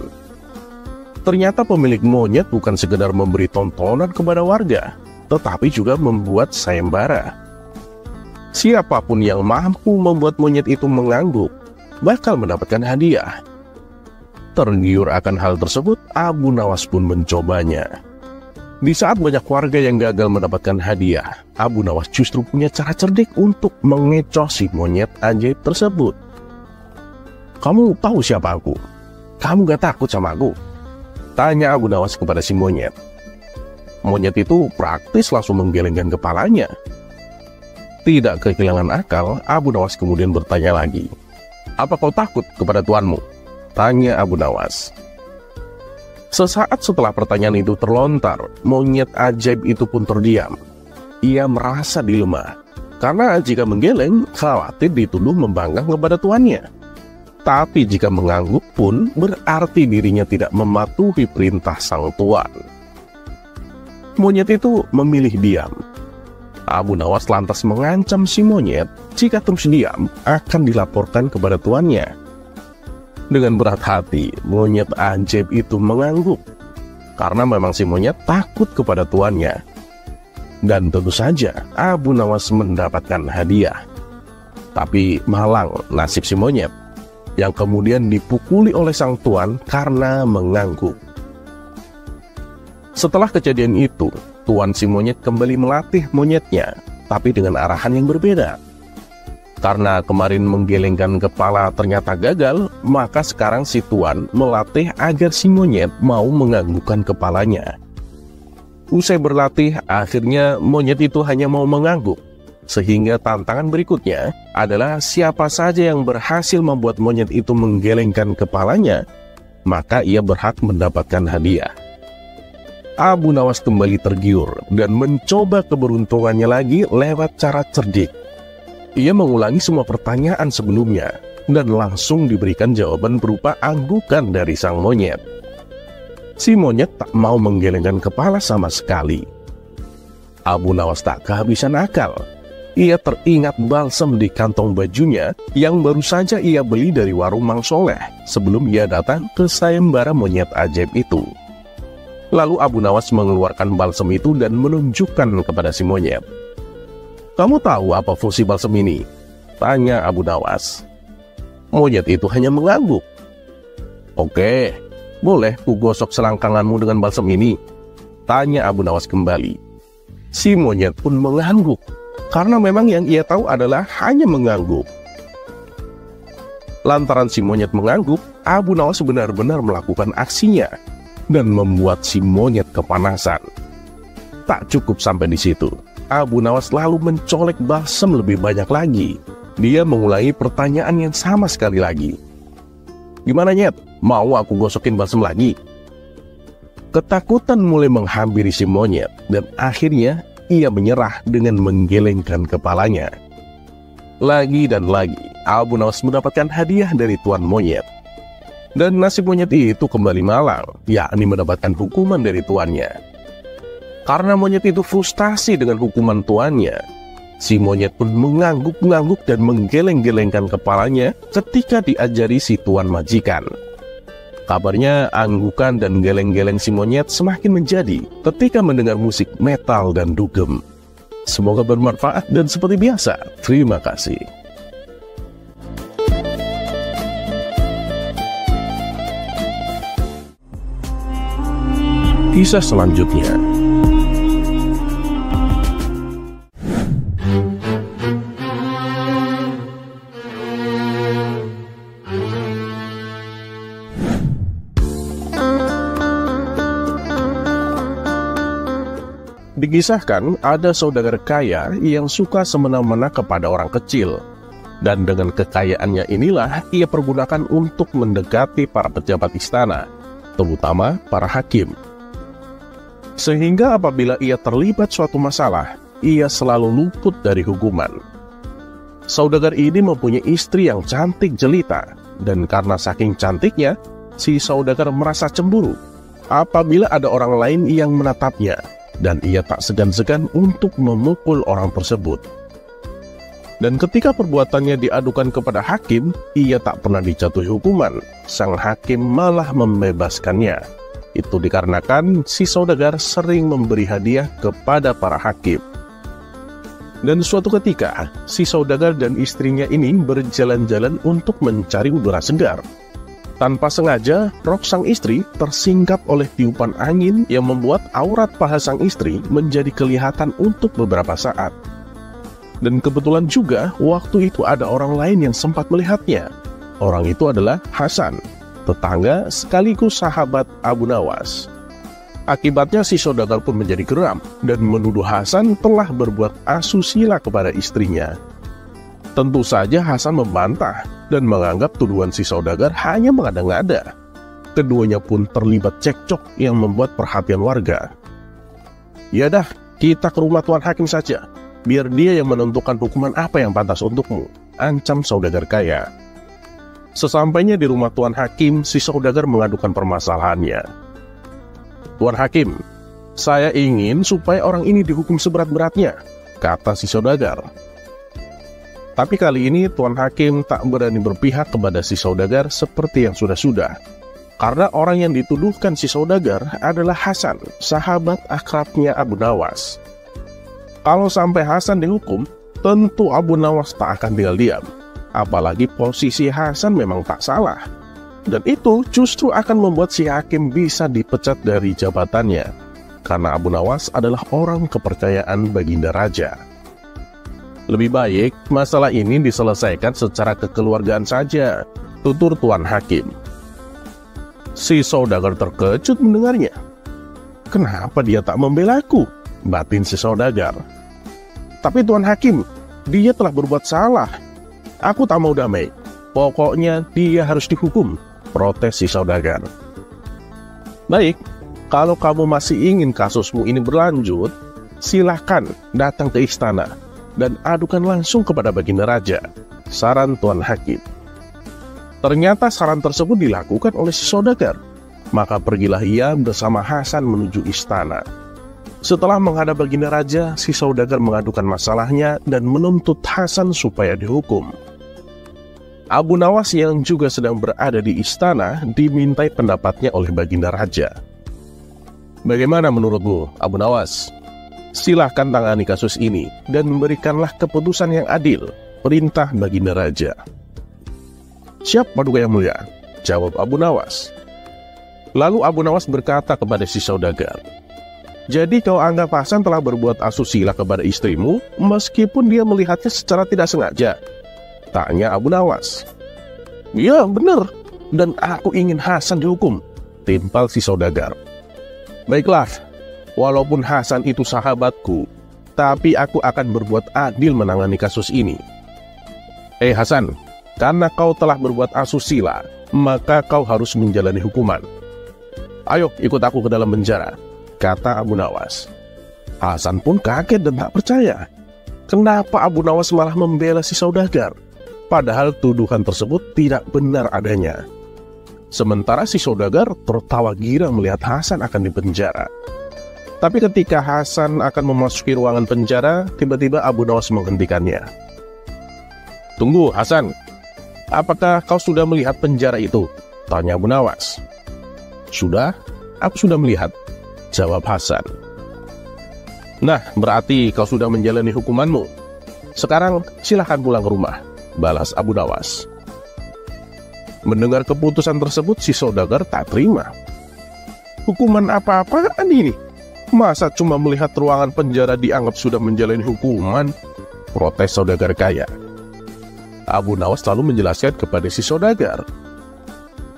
[SPEAKER 1] Ternyata pemilik monyet bukan sekedar memberi tontonan kepada warga, tetapi juga membuat sayembara. Siapapun yang mampu membuat monyet itu mengangguk bakal mendapatkan hadiah. Tergiur akan hal tersebut, Abu Nawas pun mencobanya. Di saat banyak warga yang gagal mendapatkan hadiah, Abu Nawas justru punya cara cerdik untuk mengecoh si monyet ajaib tersebut. "Kamu tahu siapa aku? Kamu gak takut sama aku?" tanya Abu Nawas kepada si monyet. Monyet itu praktis langsung menggelengkan kepalanya. Tidak kehilangan akal, Abu Nawas kemudian bertanya lagi, "Apa kau takut kepada tuanmu?" tanya Abu Nawas. Sesaat setelah pertanyaan itu terlontar, monyet ajaib itu pun terdiam. Ia merasa dilema, karena jika menggeleng, khawatir dituduh membangkang kepada tuannya. Tapi jika mengangguk pun, berarti dirinya tidak mematuhi perintah sang tuan. Monyet itu memilih diam. Abu Nawas lantas mengancam si monyet jika terus diam akan dilaporkan kepada tuannya. Dengan berat hati, monyet ajaib itu mengangguk karena memang si monyet takut kepada tuannya. Dan tentu saja Abu Nawas mendapatkan hadiah. Tapi malang nasib si monyet yang kemudian dipukuli oleh sang tuan karena mengangguk. Setelah kejadian itu, tuan si monyet kembali melatih monyetnya, tapi dengan arahan yang berbeda. Karena kemarin menggelengkan kepala ternyata gagal, maka sekarang si tuan melatih agar si monyet mau menganggukkan kepalanya. Usai berlatih, akhirnya monyet itu hanya mau mengangguk. Sehingga tantangan berikutnya adalah siapa saja yang berhasil membuat monyet itu menggelengkan kepalanya, maka ia berhak mendapatkan hadiah. Abu Nawas kembali tergiur dan mencoba keberuntungannya lagi lewat cara cerdik. Ia mengulangi semua pertanyaan sebelumnya dan langsung diberikan jawaban berupa anggukan dari sang monyet. Si monyet tak mau menggelengkan kepala sama sekali. Abu Nawas tak kehabisan akal. Ia teringat balsam di kantong bajunya yang baru saja ia beli dari warung Mang Soleh sebelum ia datang ke sayembara monyet ajaib itu. Lalu Abu Nawas mengeluarkan balsam itu dan menunjukkan kepada si monyet. "Kamu tahu apa fungsi balsam ini?" tanya Abu Nawas. Monyet itu hanya mengangguk. "Oke, boleh ku gosok selangkanganmu dengan balsam ini?" tanya Abu Nawas kembali. Si monyet pun mengangguk, karena memang yang ia tahu adalah hanya mengangguk. Lantaran si monyet mengangguk, Abu Nawas benar-benar melakukan aksinya dan membuat si monyet kepanasan. Tak cukup sampai di situ, Abu Nawas lalu mencolek balsam lebih banyak lagi. Dia mengulangi pertanyaan yang sama sekali lagi. "Gimana, Nyet? Mau aku gosokin balsam lagi?" Ketakutan mulai menghampiri si monyet dan akhirnya ia menyerah dengan menggelengkan kepalanya. Lagi dan lagi, Abu Nawas mendapatkan hadiah dari tuan monyet. Dan nasib monyet itu kembali malang, yakni mendapatkan hukuman dari tuannya. Karena monyet itu frustasi dengan hukuman tuannya, si monyet pun mengangguk-ngangguk dan menggeleng-gelengkan kepalanya ketika diajari si tuan majikan. Kabarnya anggukan dan geleng-geleng si monyet semakin menjadi ketika mendengar musik metal dan dugem. Semoga bermanfaat dan seperti biasa, terima kasih. Kisah selanjutnya. Dikisahkan ada saudagar kaya yang suka semena-mena kepada orang kecil. Dan dengan kekayaannya inilah ia pergunakan untuk mendekati para pejabat istana, terutama para hakim. Sehingga apabila ia terlibat suatu masalah, ia selalu luput dari hukuman. Saudagar ini mempunyai istri yang cantik jelita, dan karena saking cantiknya, si saudagar merasa cemburu apabila ada orang lain yang menatapnya. Dan ia tak segan-segan untuk memukul orang tersebut. Dan ketika perbuatannya diadukan kepada hakim, ia tak pernah dijatuhi hukuman. Sang hakim malah membebaskannya. Itu dikarenakan si saudagar sering memberi hadiah kepada para hakim. Dan suatu ketika, si saudagar dan istrinya ini berjalan-jalan untuk mencari udara segar. Tanpa sengaja, rok sang istri tersingkap oleh tiupan angin yang membuat aurat paha sang istri menjadi kelihatan untuk beberapa saat. Dan kebetulan juga waktu itu ada orang lain yang sempat melihatnya. Orang itu adalah Hasan, tetangga sekaligus sahabat Abu Nawas. Akibatnya si saudagar pun menjadi geram dan menuduh Hasan telah berbuat asusila kepada istrinya. Tentu saja Hasan membantah dan menganggap tuduhan si saudagar hanya mengada-ngada. Keduanya pun terlibat cekcok yang membuat perhatian warga. "Ya dah, kita ke rumah tuan hakim saja, biar dia yang menentukan hukuman apa yang pantas untukmu," ancam saudagar kaya. Sesampainya di rumah tuan hakim, si saudagar mengadukan permasalahannya. "Tuan hakim, saya ingin supaya orang ini dihukum seberat-beratnya," kata si saudagar. Tapi kali ini Tuan Hakim tak berani berpihak kepada si saudagar seperti yang sudah-sudah. Karena orang yang dituduhkan si saudagar adalah Hasan, sahabat akrabnya Abu Nawas. Kalau sampai Hasan dihukum, tentu Abu Nawas tak akan tinggal diam. Apalagi posisi Hasan memang tak salah. Dan itu justru akan membuat si hakim bisa dipecat dari jabatannya. Karena Abu Nawas adalah orang kepercayaan Baginda Raja. Lebih baik masalah ini diselesaikan secara kekeluargaan saja, tutur Tuan Hakim. Si saudagar terkejut mendengarnya. "Kenapa dia tak membelaku?" batin si saudagar. "Tapi Tuan Hakim, dia telah berbuat salah. Aku tak mau damai. Pokoknya dia harus dihukum," protes si saudagar. "Baik, kalau kamu masih ingin kasusmu ini berlanjut, silahkan datang ke istana dan adukan langsung kepada Baginda Raja," saran Tuan Hakim. Ternyata saran tersebut dilakukan oleh si saudagar. Maka pergilah ia bersama Hasan menuju istana. Setelah menghadap Baginda Raja, si saudagar mengadukan masalahnya dan menuntut Hasan supaya dihukum. Abu Nawas yang juga sedang berada di istana dimintai pendapatnya oleh Baginda Raja. Bagaimana menurutmu, Abu Nawas? Silahkan tangani kasus ini dan memberikanlah keputusan yang adil, perintah Baginda Raja. Siap, Paduka Yang Mulia, jawab Abu Nawas. Lalu Abu Nawas berkata kepada si saudagar, jadi kau anggap Hasan telah berbuat asusila kepada istrimu meskipun dia melihatnya secara tidak sengaja? Tanya Abu Nawas. Ya benar, dan aku ingin Hasan dihukum, timpal si saudagar. Baiklah, walaupun Hasan itu sahabatku, tapi aku akan berbuat adil menangani kasus ini. Hasan, karena kau telah berbuat asusila, maka kau harus menjalani hukuman. Ayo ikut aku ke dalam penjara, kata Abu Nawas. Hasan pun kaget dan tak percaya. Kenapa Abu Nawas malah membela si saudagar? Padahal tuduhan tersebut tidak benar adanya. Sementara si saudagar tertawa girang melihat Hasan akan dipenjara. Tapi ketika Hasan akan memasuki ruangan penjara, tiba-tiba Abu Nawas menghentikannya. Tunggu Hasan, apakah kau sudah melihat penjara itu? Tanya Abu Nawas. Sudah, aku sudah melihat, jawab Hasan. Nah, berarti kau sudah menjalani hukumanmu. Sekarang silahkan pulang ke rumah, balas Abu Nawas. Mendengar keputusan tersebut, si saudagar tak terima. Hukuman apa-apaan ini? Masa cuma melihat ruangan penjara dianggap sudah menjalani hukuman? Protes saudagar kaya. Abu Nawas lalu menjelaskan kepada si saudagar.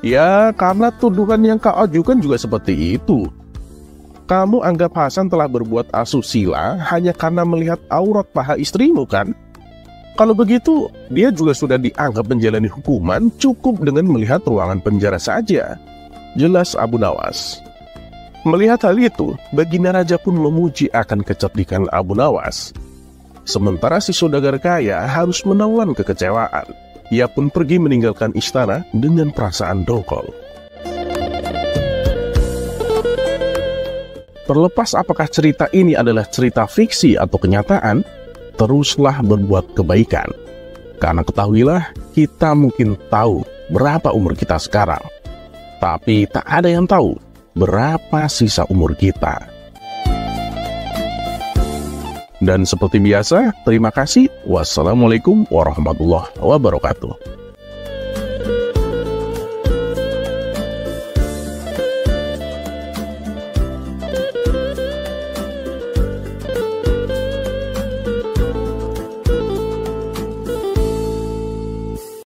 [SPEAKER 1] Ya, karena tuduhan yang kau ajukan juga seperti itu. Kamu anggap Hasan telah berbuat asusila hanya karena melihat aurat paha istrimu, kan? Kalau begitu, dia juga sudah dianggap menjalani hukuman cukup dengan melihat ruangan penjara saja, jelas Abu Nawas. Melihat hal itu, Baginda Raja pun memuji akan kecerdikan Abu Nawas. Sementara si saudagar kaya harus menelan kekecewaan. Ia pun pergi meninggalkan istana dengan perasaan dongkol. Terlepas apakah cerita ini adalah cerita fiksi atau kenyataan, teruslah berbuat kebaikan. Karena ketahuilah, kita mungkin tahu berapa umur kita sekarang, tapi tak ada yang tahu berapa sisa umur kita. Dan seperti biasa, terima kasih. Wassalamualaikum warahmatullahi wabarakatuh.